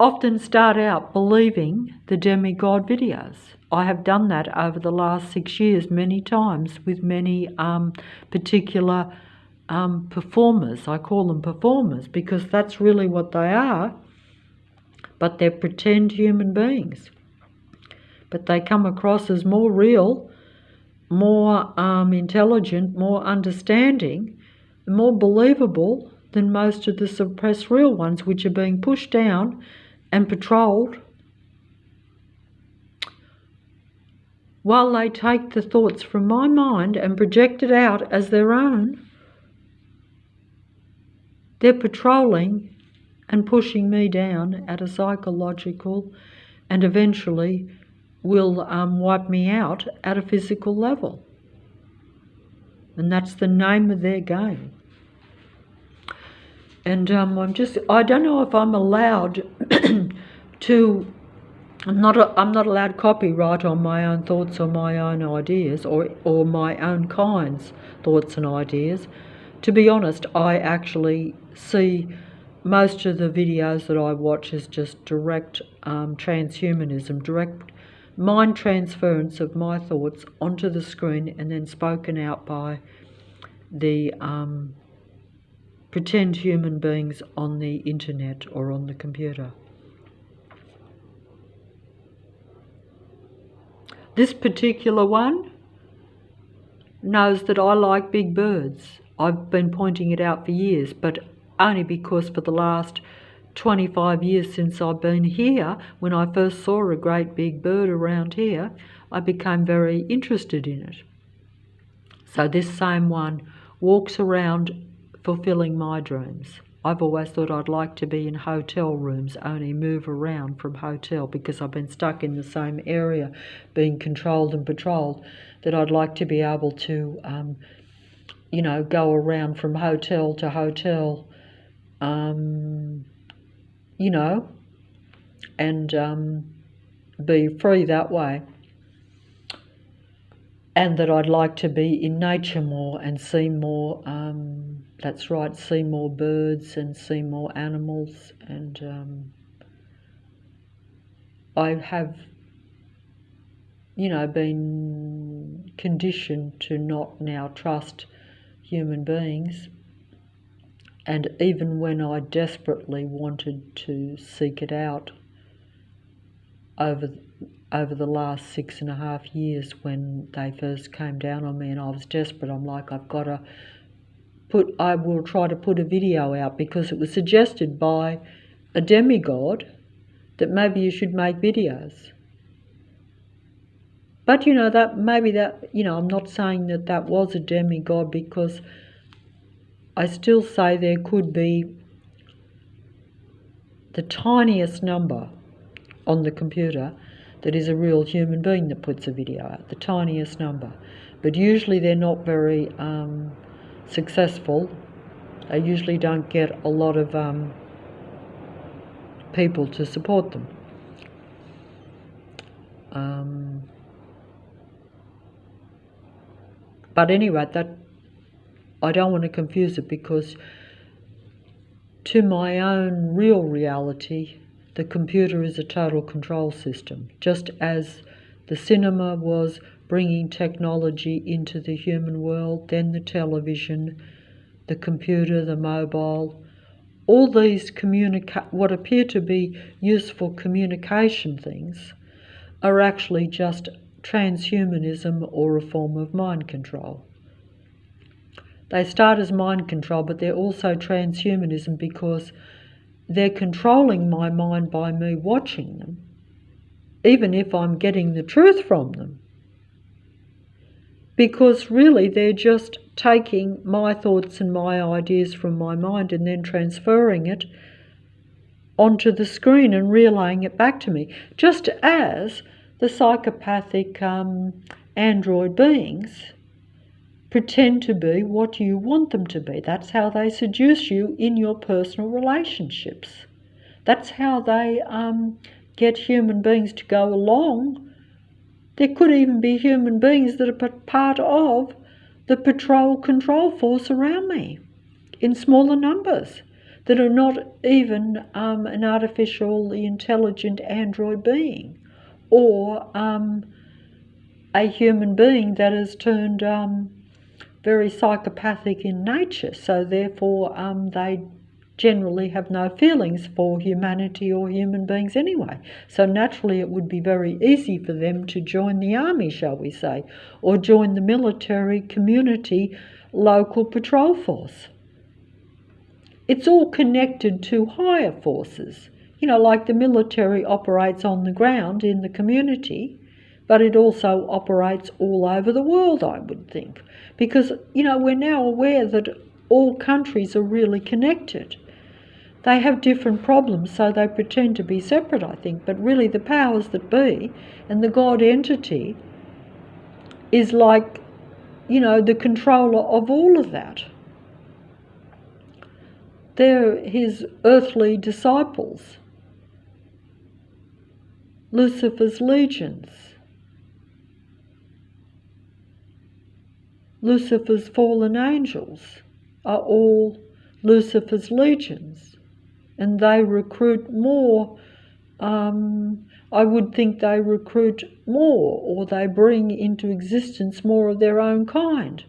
often start out believing the demigod videos. I have done that over the last 6 years many times with many particular performers. I call them performers because that's really what they are, but they're pretend human beings. But they come across as more real, more intelligent, more understanding, more believable than most of the suppressed real ones, which are being pushed down and patrolled, while they take the thoughts from my mind and project it out as their own. They're patrolling and pushing me down at a psychological, and eventually will wipe me out at a physical level. And that's the name of their game. And I don't know if I'm allowed to, I'm not allowed copyright on my own thoughts or my own ideas or my own kind's thoughts and ideas. To be honest, I actually see most of the videos that I watch as just direct transhumanism, direct mind transference of my thoughts onto the screen and then spoken out by the pretend human beings on the internet or on the computer. This particular one knows that I like big birds. I've been pointing it out for years, but only because for the last 25 years since I've been here, when I first saw a great big bird around here, I became very interested in it. So this same one walks around fulfilling my dreams. I've always thought I'd like to be in hotel rooms, only move around from hotel, because I've been stuck in the same area, being controlled and patrolled, that I'd like to be able to, go around from hotel to hotel, and be free that way. and that I'd like to be in nature more and see more, that's right, see more birds and see more animals. And I have, been conditioned to not now trust human beings. And even when I desperately wanted to seek it out over the last 6.5 years, when they first came down on me and I was desperate, I'm like, I will try to put a video out, because it was suggested by a demigod that maybe you should make videos. But I'm not saying that was a demigod, because I still say there could be the tiniest number on the computer that is a real human being that puts a video out, the tiniest number. But usually they're not very successful. They usually don't get a lot of people to support them. But anyway, I don't want to confuse it, because to my own real reality, the computer is a total control system. Just as the cinema was bringing technology into the human world, then the television, the computer, the mobile, all these what appear to be useful communication things are actually just transhumanism or a form of mind control. They start as mind control, but they're also transhumanism, because they're controlling my mind by me watching them, even if I'm getting the truth from them. Because really they're just taking my thoughts and my ideas from my mind and then transferring it onto the screen and relaying it back to me, just as the psychopathic android beings pretend to be what you want them to be. That's how they seduce you in your personal relationships. That's how they get human beings to go along. There could even be human beings that are part of the patrol control force around me in smaller numbers, that are not even an artificially intelligent android being, or a human being that has turned very psychopathic in nature, so therefore they generally have no feelings for humanity or human beings anyway. So naturally it would be very easy for them to join the army, shall we say, or join the military community local patrol force. It's all connected to higher forces. Like the military operates on the ground in the community, but it also operates all over the world, I would think. Because, we're now aware that all countries are really connected. They have different problems, so they pretend to be separate, I think. But really the powers that be and the God entity is like, the controller of all of that. They're his earthly disciples, Lucifer's legions. Lucifer's fallen angels are all Lucifer's legions, and they recruit more. I would think they recruit more, or they bring into existence more of their own kind.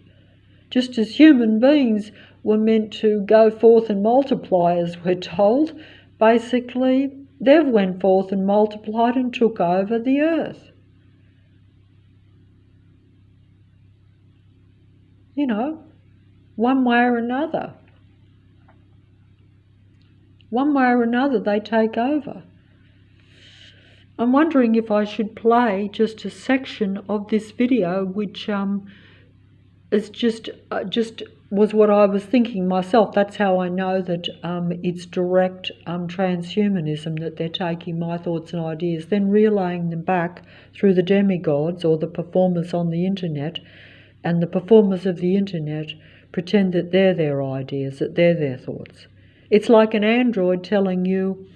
Just as human beings were meant to go forth and multiply, as we're told, basically they've went forth and multiplied and took over the earth. One way or another. One way or another they take over. I'm wondering if I should play just a section of this video, which is just was what I was thinking myself. That's how I know that it's direct transhumanism, that they're taking my thoughts and ideas, then relaying them back through the demigods or the performers on the internet, and the performers of the internet pretend that they're their ideas, that they're their thoughts. It's like an android telling you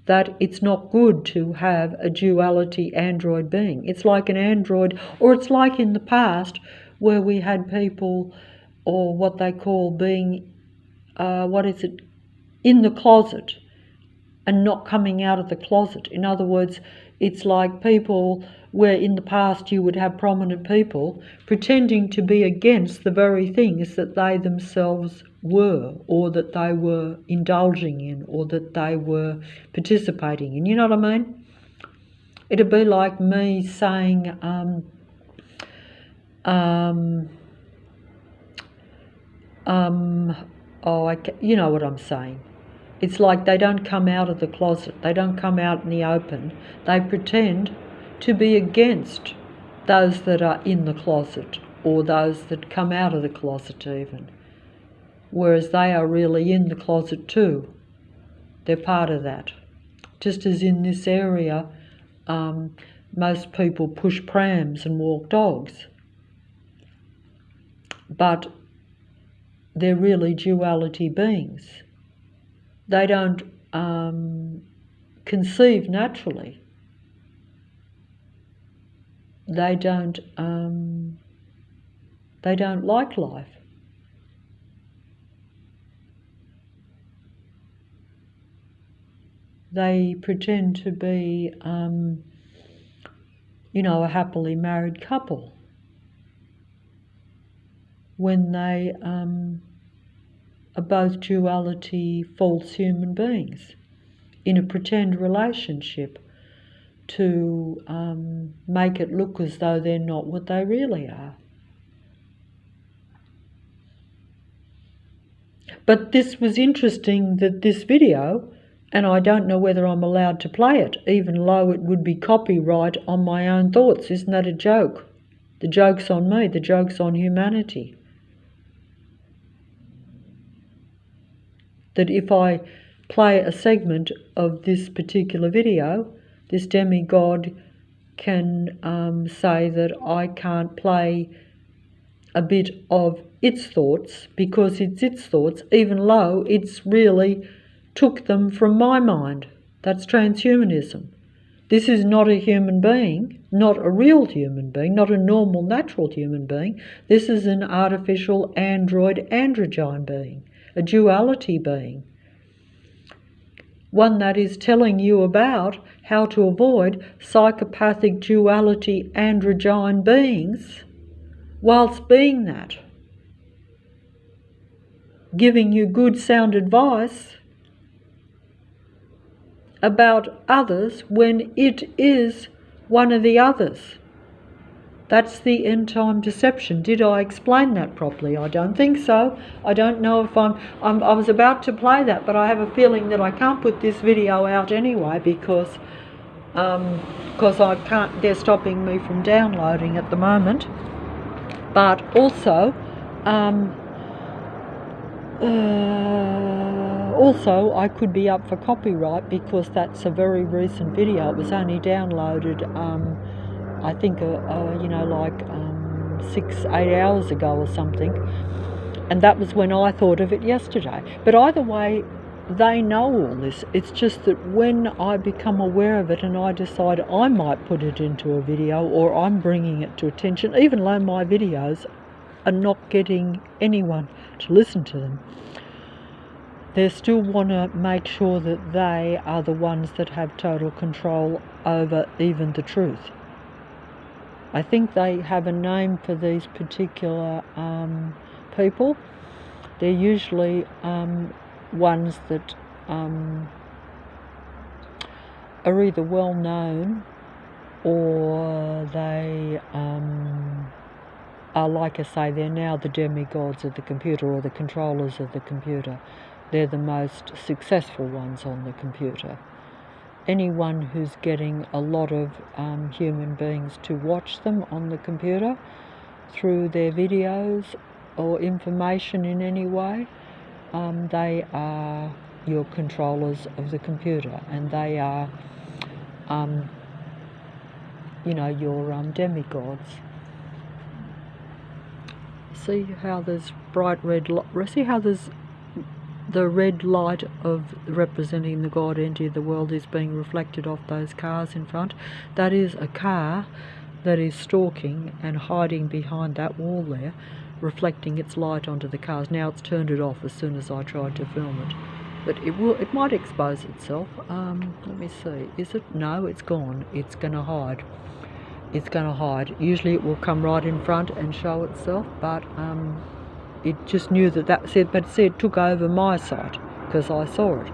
that it's not good to have a duality android being. It's like an android, or it's like in the past where we had people, or what they call being, in the closet and not coming out of the closet. In other words, it's like people where in the past you would have prominent people pretending to be against the very things that they themselves were, or that they were indulging in, or that they were participating in. You know what I mean? It'd be like me saying, you know what I'm saying. It's like they don't come out of the closet. They don't come out in the open. They pretend to be against those that are in the closet, or those that come out of the closet even. Whereas they are really in the closet too. They're part of that. Just as in this area, most people push prams and walk dogs. But they're really duality beings. They don't conceive naturally. They don't like life. They pretend to be, a happily married couple when they are both duality false human beings in a pretend relationship to make it look as though they're not what they really are. But this was interesting, that this video, and I don't know whether I'm allowed to play it, even though it would be copyright on my own thoughts. Isn't that a joke? The joke's on me, the joke's on humanity. That if I play a segment of this particular video, this demigod can say that I can't play a bit of its thoughts because it's its thoughts, even though it's really took them from my mind. That's transhumanism. This is not a human being, not a real human being, not a normal, natural human being. This is an artificial android, androgyne being, a duality being. One that is telling you about how to avoid psychopathic duality androgyne beings whilst being that. Giving you good sound advice about others when it is one of the others. That's the end time deception. Did I explain that properly? I don't think so. I don't know if I was about to play that, but I have a feeling that I can't put this video out anyway because I can't. They're stopping me from downloading at the moment. But also, I could be up for copyright because that's a very recent video. It was only downloaded, I think, 6-8 hours ago or something. And that was when I thought of it yesterday. But either way, they know all this. It's just that when I become aware of it and I decide I might put it into a video, or I'm bringing it to attention, even though my videos are not getting anyone to listen to them, they still want to make sure that they are the ones that have total control over even the truth. I think they have a name for these particular people. They're usually ones that are either well known, or they are, like I say, they're now the demigods of the computer, or the controllers of the computer. They're the most successful ones on the computer. Anyone who's getting a lot of human beings to watch them on the computer through their videos or information in any way, they are your controllers of the computer, and they are, your demigods. See how there's bright red, see how there's the red light of representing the God entity of the world is being reflected off those cars in front. That is a car that is stalking and hiding behind that wall there, reflecting its light onto the cars. Now it's turned it off as soon as I tried to film it. But it might expose itself. Let me see. Is it? No, it's gone. It's going to hide. It's going to hide. Usually it will come right in front and show itself, but it just knew that said, but it took over my sight because I saw it.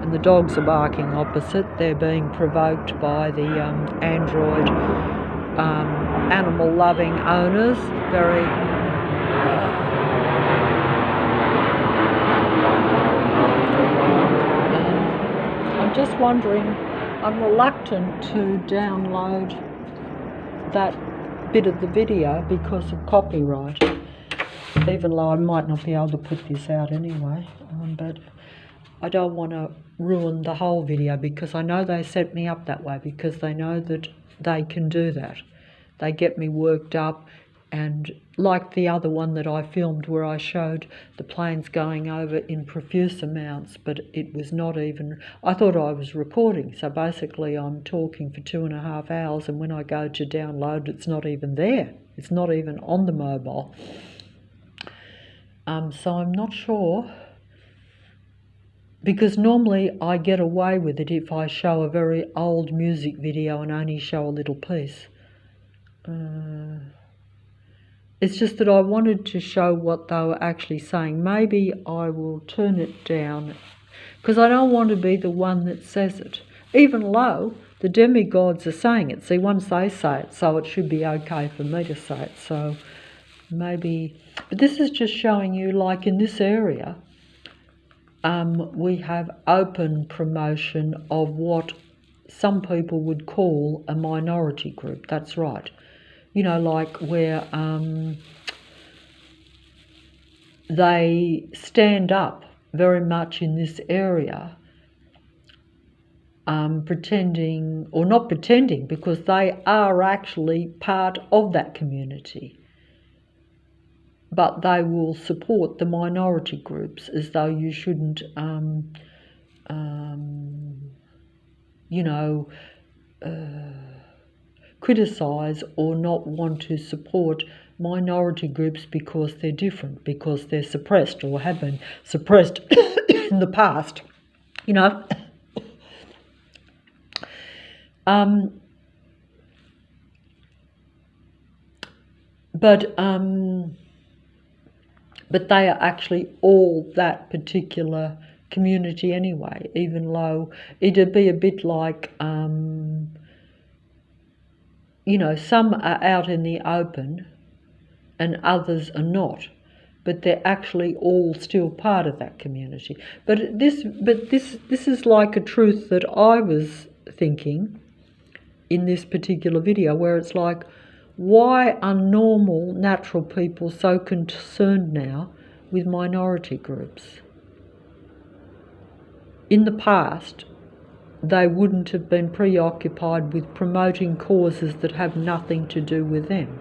And the dogs are barking opposite. They're being provoked by the android animal-loving owners. Very I'm just wondering, I'm reluctant to download that bit of the video because of copyright, even though I might not be able to put this out anyway, but I don't want to ruin the whole video because I know they set me up that way because they know that they can do that. They get me worked up, and like the other one that I filmed where I showed the planes going over in profuse amounts, but it was not even, I thought I was recording, so basically I'm talking for 2.5 hours, and when I go to download it's not even there. It's not even on the mobile. So I'm not sure, because normally I get away with it if I show a very old music video and only show a little piece. It's just that I wanted to show what they were actually saying. Maybe I will turn it down because I don't want to be the one that says it, even though the demigods are saying it. See, once they say it, so it should be okay for me to say it. So maybe, but this is just showing you, like in this area, we have open promotion of what some people would call a minority group. That's right. You know, like where they stand up very much in this area, pretending, or not pretending, because they are actually part of that community. But they will support the minority groups as though you shouldn't, criticise or not want to support minority groups because they're different, because they're suppressed or have been suppressed in the past, you know. But they are actually all that particular community anyway, even though it'd be a bit like, some are out in the open and others are not, but they're actually all still part of that community. But this is like a truth that I was thinking in this particular video, where it's like, why are normal, natural people so concerned now with minority groups? In the past, they wouldn't have been preoccupied with promoting causes that have nothing to do with them.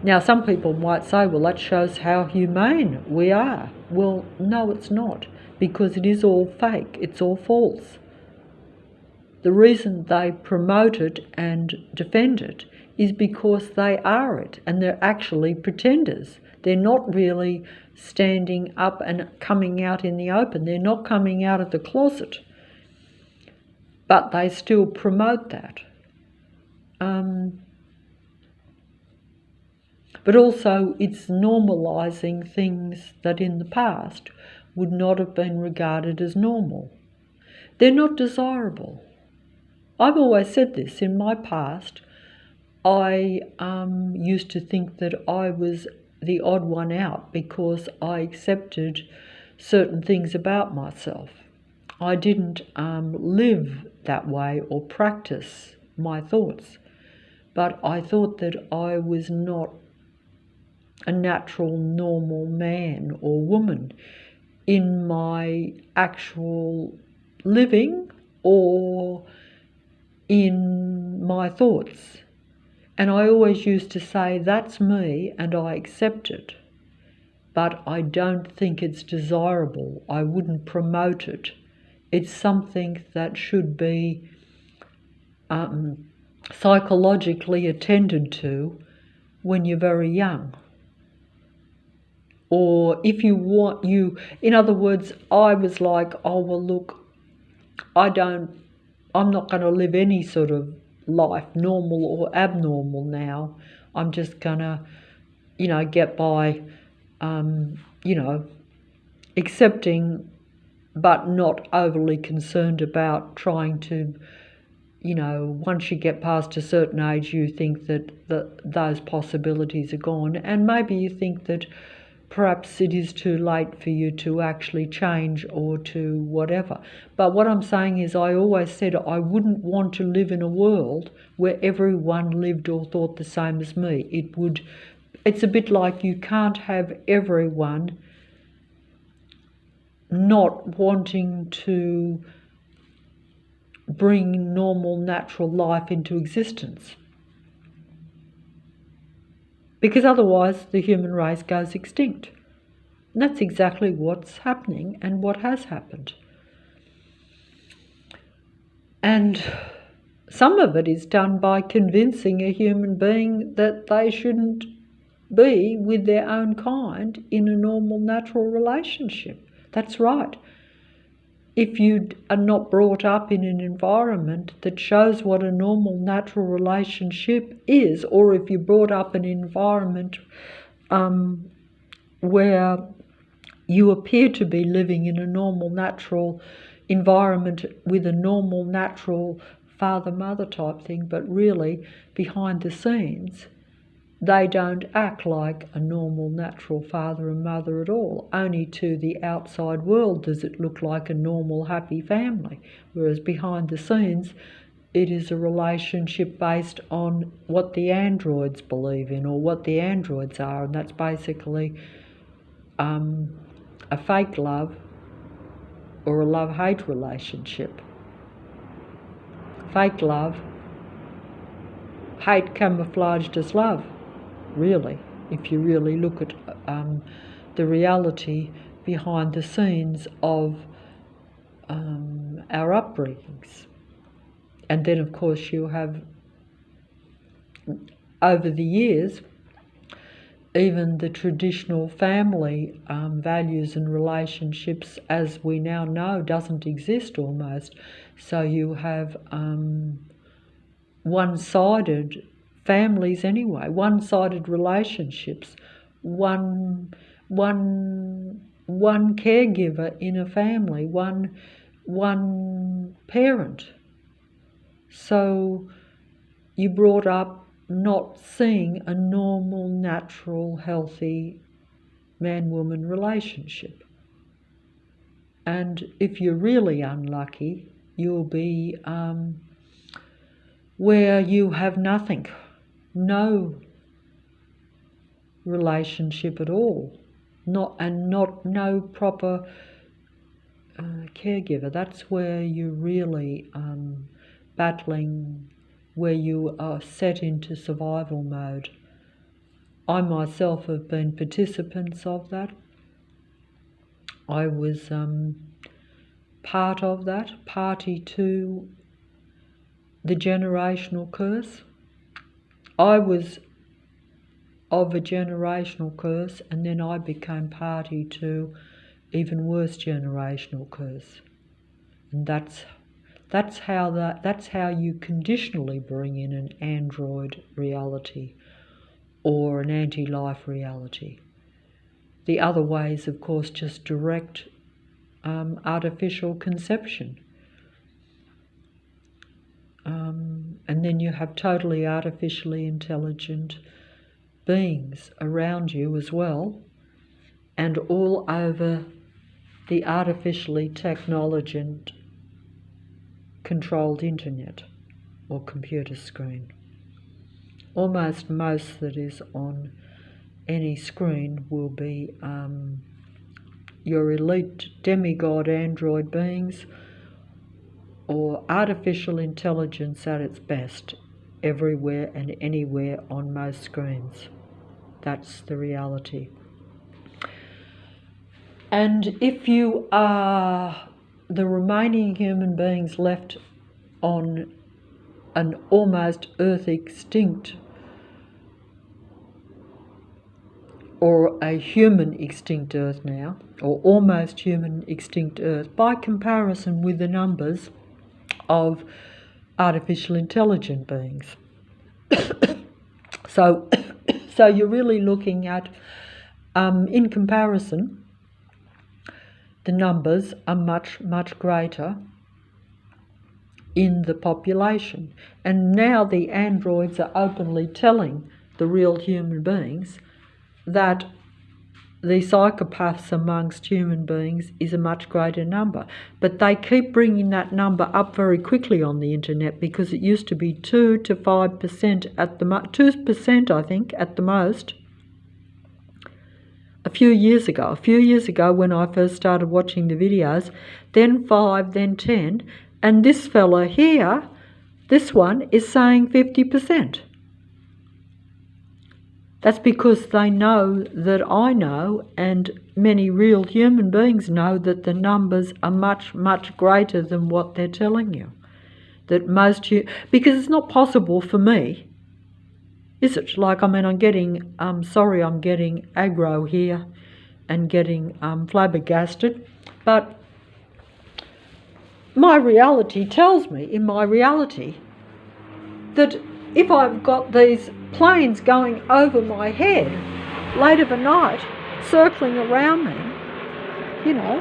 Now, some people might say, well, that shows how humane we are. Well, no, it's not, because it is all fake. It's all false. The reason they promote it and defend it is because they are it, and they're actually pretenders. They're not really standing up and coming out in the open. They're not coming out of the closet, but they still promote that. But also it's normalising things that in the past would not have been regarded as normal. They're not desirable. I've always said this. In my past, I used to think that I was the odd one out because I accepted certain things about myself. I didn't live that way or practice my thoughts, but I thought that I was not a natural, normal man or woman in my actual living or in my thoughts. And I always used to say, that's me and I accept it. but I don't think it's desirable. I wouldn't promote it. It's something that should be psychologically attended to when you're very young. Or if you want, in other words, I was like, oh, well, look, I'm not going to live any sort of life, normal or abnormal now. I'm just going to, get by, accepting, but not overly concerned about trying to, once you get past a certain age, you think that those possibilities are gone. And maybe you think that perhaps it is too late for you to actually change or to whatever. But what I'm saying is, I always said I wouldn't want to live in a world where everyone lived or thought the same as me. It's a bit like you can't have everyone not wanting to bring normal, natural life into existence. Because otherwise the human race goes extinct. And that's exactly what's happening and what has happened. And some of it is done by convincing a human being that they shouldn't be with their own kind in a normal, natural relationship. That's right. If you are not brought up in an environment that shows what a normal, natural relationship is, or if you're brought up in an environment where you appear to be living in a normal, natural environment with a normal, natural father-mother type thing, but really behind the scenes, they don't act like a normal, natural father and mother at all. Only to the outside world does it look like a normal, happy family, whereas behind the scenes, it is a relationship based on what the androids believe in or what the androids are, and that's basically a fake love or a love-hate relationship. Fake love, hate camouflaged as love. Really, if you really look at the reality behind the scenes of our upbringings. And then, of course, you have, over the years, even the traditional family values and relationships, as we now know, doesn't exist almost. So you have one-sided families anyway, one-sided relationships, one caregiver in a family, one parent. So you brought up not seeing a normal, natural, healthy man-woman relationship. And if you're really unlucky, you'll be where you have nothing. No relationship at all, no proper caregiver. That's where you're really battling, where you are set into survival mode. I myself have been participants of that. I was part of that, party to the generational curse. I was of a generational curse, and then I became party to even worse generational curse. And that's how you conditionally bring in an android reality or an anti-life reality. The other way is, of course, just direct artificial conception. And then you have totally artificially intelligent beings around you as well, and all over the artificially technology controlled internet or computer screen. Almost most that is on any screen will be your elite demigod android beings or artificial intelligence at its best, everywhere and anywhere on most screens. That's the reality. And if you are the remaining human beings left on an almost Earth extinct or a human extinct Earth now, or almost human extinct Earth, by comparison with the numbers of artificial intelligent beings. So you're really looking at, in comparison, the numbers are much, much greater in the population. And now the androids are openly telling the real human beings that the psychopaths amongst human beings is a much greater number. But they keep bringing that number up very quickly on the internet, because it used to be 2 to 5% at the 2%, I think, at the most. A few years ago when I first started watching the videos, then 5, then 10, and this fella here, this one, is saying 50%. That's because they know that I know, and many real human beings know, that the numbers are much, much greater than what they're telling you. That because it's not possible for me, is it? Like, I mean, I'm getting aggro here and getting flabbergasted, but my reality tells me, in my reality, that if I've got these planes going over my head late of a night, circling around me, you know,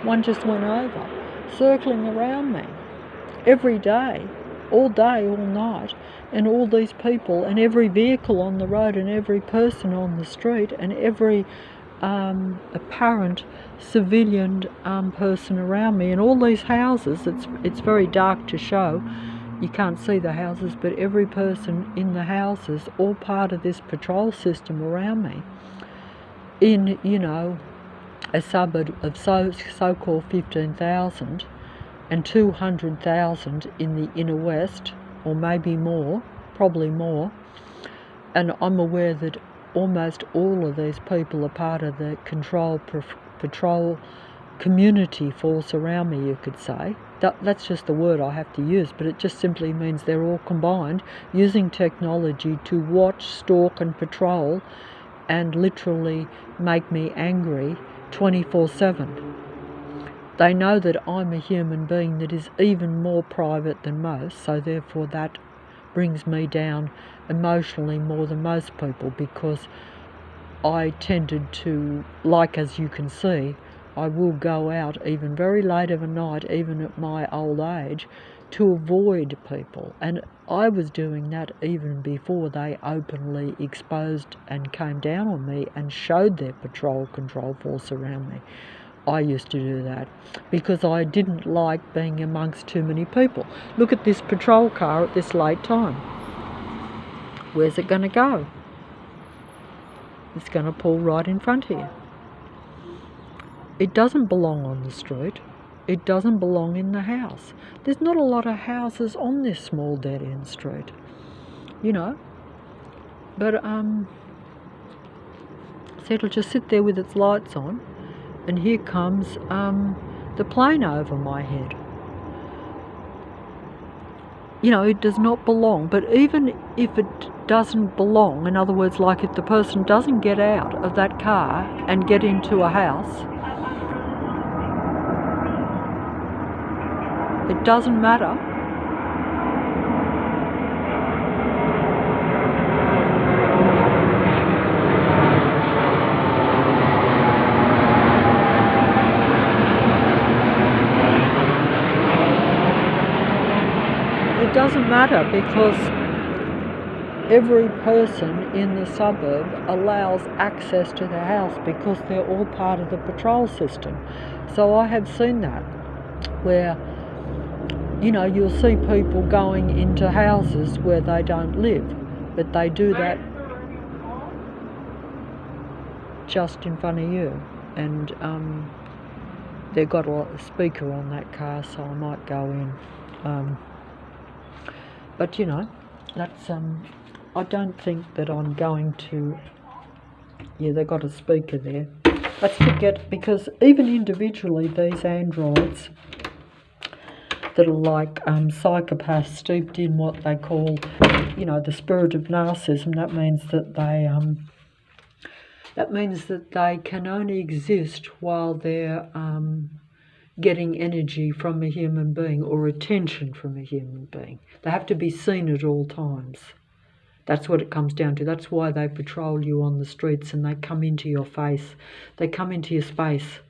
one just went over, circling around me every day, all night, and all these people and every vehicle on the road and every person on the street and every apparent civilian person around me, and all these houses, it's very dark to show, you can't see the houses, but every person in the houses, all part of this patrol system around me, in, you know, a suburb of so-called 15,000 and 200,000 in the inner west, or maybe more, probably more. And I'm aware that almost all of these people are part of the patrol community force around me, you could say. That's just the word I have to use, but it just simply means they're all combined, using technology to watch, stalk and patrol and literally make me angry 24/7. They know that I'm a human being that is even more private than most, so therefore that brings me down emotionally more than most people, because I tended to, like, as you can see, I will go out even very late of a night, even at my old age, to avoid people. And I was doing that even before they openly exposed and came down on me and showed their patrol control force around me. I used to do that because I didn't like being amongst too many people. Look at this patrol car at this late time. Where's it going to go? It's going to pull right in front here. It doesn't belong on the street. It doesn't belong in the house. There's not a lot of houses on this small dead-end street, you know. But so it'll just sit there with its lights on, and here comes the plane over my head. You know, it does not belong. But even if it doesn't belong, in other words, like if the person doesn't get out of that car and get into a house, it doesn't matter. It doesn't matter, because every person in the suburb allows access to the house because they're all part of the patrol system. So I have seen that, where, you know, you'll see people going into houses where they don't live, but they do that just in front of you. And they've got a speaker on that car, so I might go in. But, you know, that's, I don't think that I'm going to, yeah, they've got a speaker there. let's forget, because even individually these androids that are like psychopaths steeped in what they call, the spirit of narcissism, that means that they can only exist while they're getting energy from a human being or attention from a human being. They have to be seen at all times. That's what it comes down to. That's why they patrol you on the streets and they come into your face. They come into your space.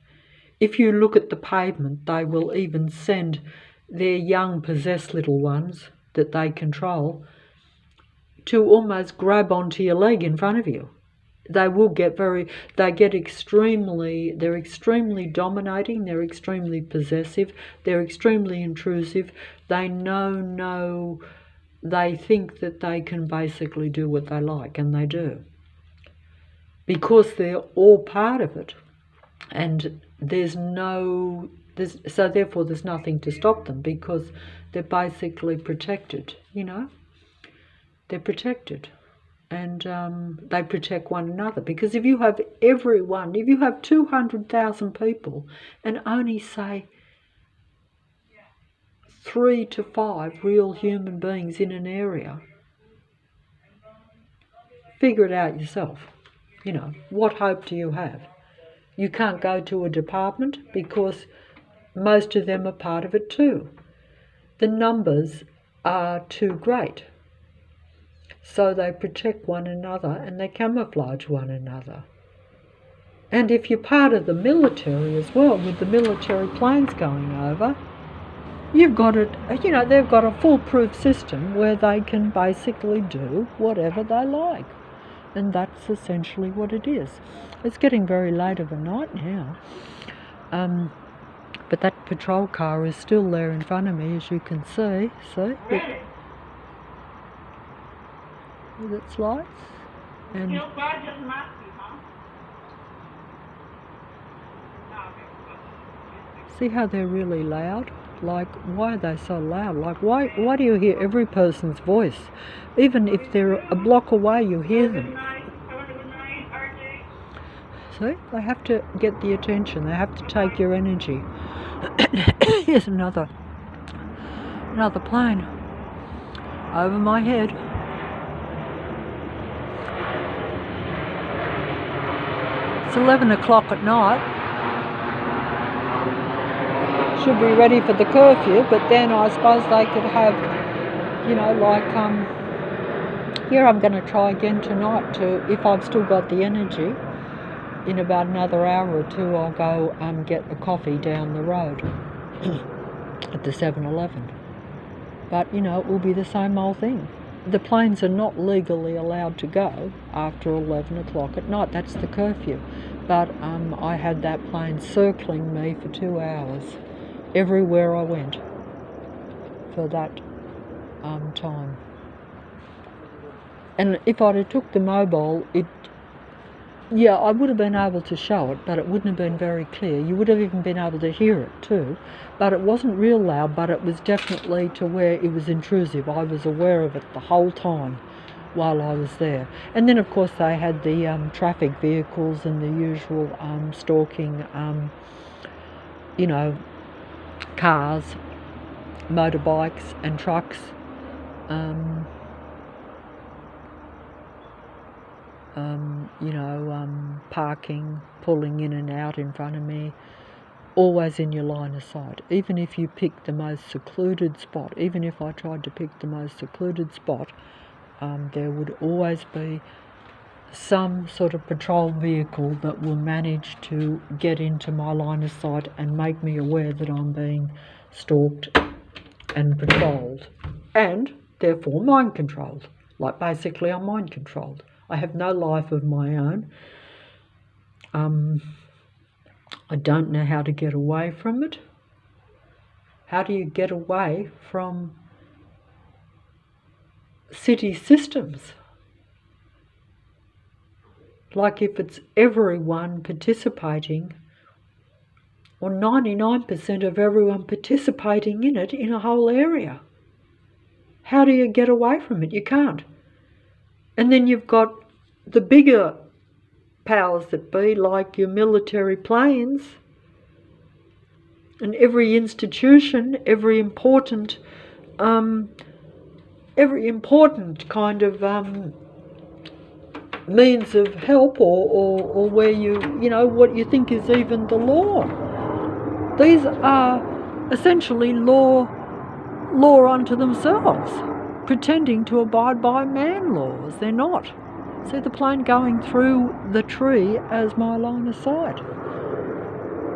If you look at the pavement, they will even send their young possessed little ones that they control to almost grab onto your leg in front of you. They're extremely dominating, they're extremely possessive, they're extremely intrusive. They they think that they can basically do what they like, and they do. Because they're all part of it. And so therefore there's nothing to stop them, because they're basically protected, They're protected. And they protect one another, because if you have 200,000 people and only say 3 to 5 real human beings in an area, figure it out yourself. What hope do you have? You can't go to a department because most of them are part of it too. The numbers are too great. So they protect one another and they camouflage one another. And if you're part of the military as well, with the military planes going over, they've got a foolproof system where they can basically do whatever they like. And that's essentially what it is. It's getting very late of a night now. But that patrol car is still there in front of me, as you can see. See? With its lights. And see how they're really loud? Like, why are they so loud? Like, why do you hear every person's voice? Even if they're a block away, you hear them. See? They have to get the attention. They have to take your energy. Here's another plane over my head. It's 11 o'clock at night. Should be ready for the curfew, but then I suppose they could have, here I'm going to try again tonight if I've still got the energy. In about another hour or two, I'll go get a coffee down the road at the 7-Eleven. But, it will be the same old thing. The planes are not legally allowed to go after 11 o'clock at night. That's the curfew. But I had that plane circling me for 2 hours everywhere I went for that time. And if I'd have took the mobile, I would have been able to show it, but it wouldn't have been very clear. You would have even been able to hear it too, but it wasn't real loud, but it was definitely to where it was intrusive. I was aware of it the whole time while I was there. And then of course they had the traffic vehicles and the usual stalking, cars, motorbikes and trucks. Parking, pulling in and out in front of me, always in your line of sight. Even if you pick the most secluded spot, even if I tried to pick the most secluded spot, there would always be some sort of patrol vehicle that will manage to get into my line of sight and make me aware that I'm being stalked and patrolled, and therefore mind controlled. Like basically I'm mind controlled. I have no life of my own. I don't know how to get away from it. How do you get away from city systems? Like if it's everyone participating, or 99% of everyone participating in it in a whole area. How do you get away from it? You can't. And then you've got the bigger powers that be, like your military planes, and every institution, every important kind of means of help, or where you know, what you think is even the law. These are essentially law unto themselves, pretending to abide by man laws. They're not. See the plane going through the tree as my line of sight.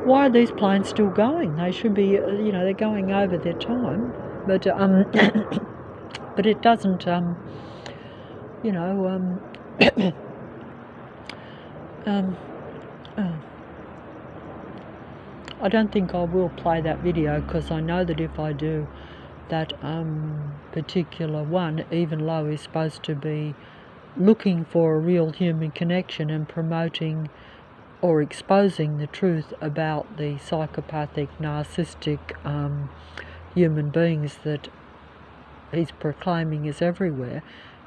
Why are these planes still going? They should be, you know, they're going over their time, but but it doesn't, you know, I don't think I will play that video, because I know that if I do, that particular one, Even Low, is supposed to be looking for a real human connection and promoting or exposing the truth about the psychopathic, narcissistic human beings that he's proclaiming is everywhere.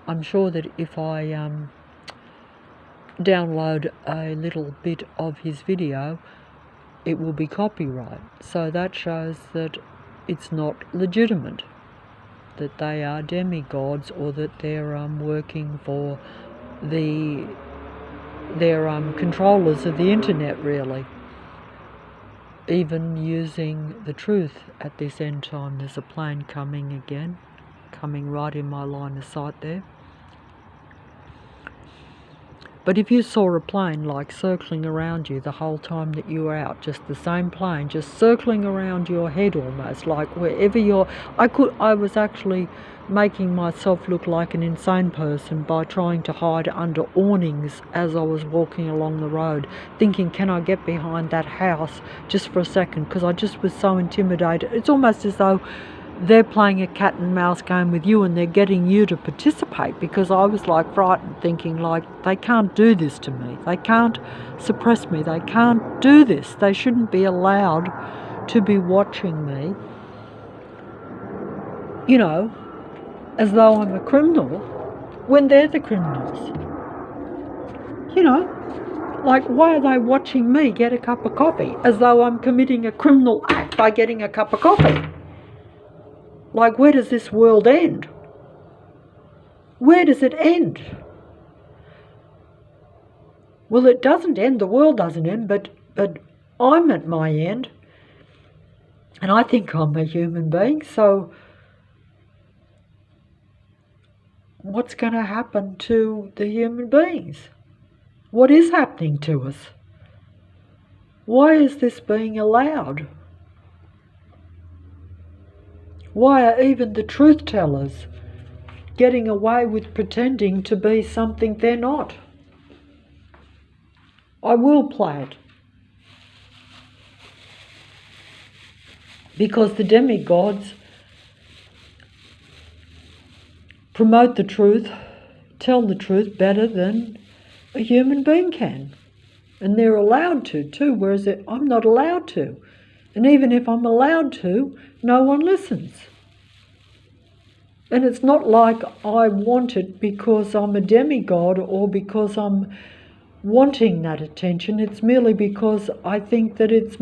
I'm sure that if I download a little bit of his video, it will be copyright. So that shows that it's not legitimate, that they are demigods, or that they're working for they're controllers of the internet, really. Even using the truth at this end time. There's a plane coming again, coming right in my line of sight there. But if you saw a plane like circling around you the whole time that you were out, just the same plane, just circling around your head almost, like wherever you're, I was actually making myself look like an insane person by trying to hide under awnings as I was walking along the road, thinking, can I get behind that house just for a second, because I just was so intimidated. It's almost as though they're playing a cat and mouse game with you, and they're getting you to participate, because I was like frightened, thinking like, they can't do this to me, they can't suppress me, they can't do this, they shouldn't be allowed to be watching me, you know, as though I'm a criminal when they're the criminals. You know, like, why are they watching me get a cup of coffee, as though I'm committing a criminal act by getting a cup of coffee? Like, where does this world end? Where does it end? Well, it doesn't end, the world doesn't end, but I'm at my end, and I think I'm a human being, so what's going to happen to the human beings? What is happening to us? Why is this being allowed? Why are even the truth tellers getting away with pretending to be something they're not? I will play it, because the demigods promote the truth, tell the truth better than a human being can. And they're allowed to too, whereas I'm not allowed to. And even if I'm allowed to, no one listens. And it's not like I want it because I'm a demigod or because I'm wanting that attention. It's merely because I think that it's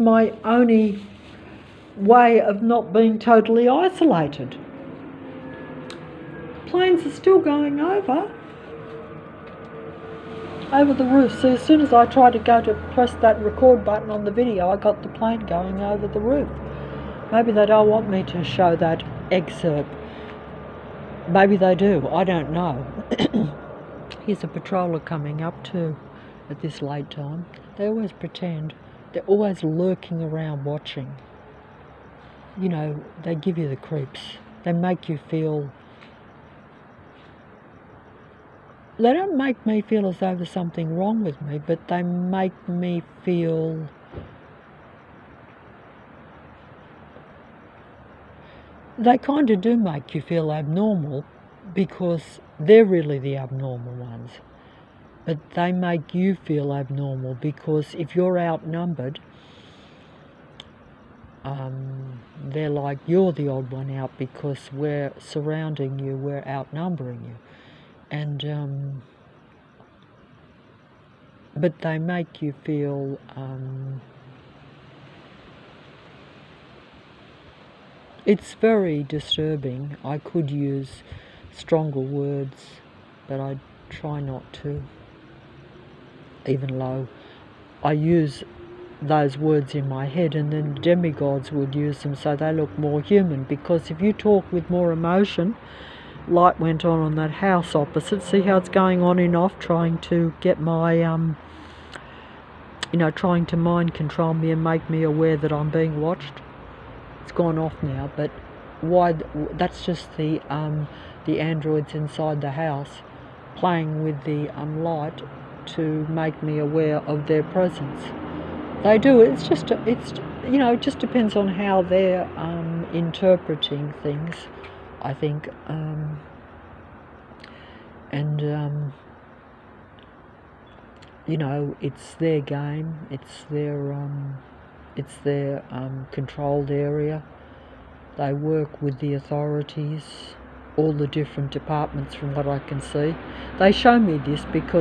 my only way of not being totally isolated. Planes are still going over the roof. So as soon as I tried to go to press that record button on the video, I got the plane going over the roof. Maybe they don't want me to show that excerpt. Maybe they do, I don't know. Here's a patroller coming up too at this late time. They always pretend, they're always lurking around watching. You know, they give you the creeps. They make you feel, they don't make me feel as though there's something wrong with me, but they make me feel they kind of do make you feel abnormal, because they're really the abnormal ones. But they make you feel abnormal because if you're outnumbered, they're like, you're the odd one out because we're surrounding you, we're outnumbering you. And but they make you feel it's very disturbing. I could use stronger words, but I try not to, even though I use those words in my head, and then the demigods would use them so they look more human. Because if you talk with more emotion, light went on that house opposite. See how it's going on and off, trying to get my, trying to mind control me and make me aware that I'm being watched. It's gone off now, but why? That's just the androids inside the house playing with the light to make me aware of their presence. They do. It just depends on how they're interpreting things, I think, it's their game. It's their controlled area. They work with the authorities, all the different departments from what I can see. They show me this because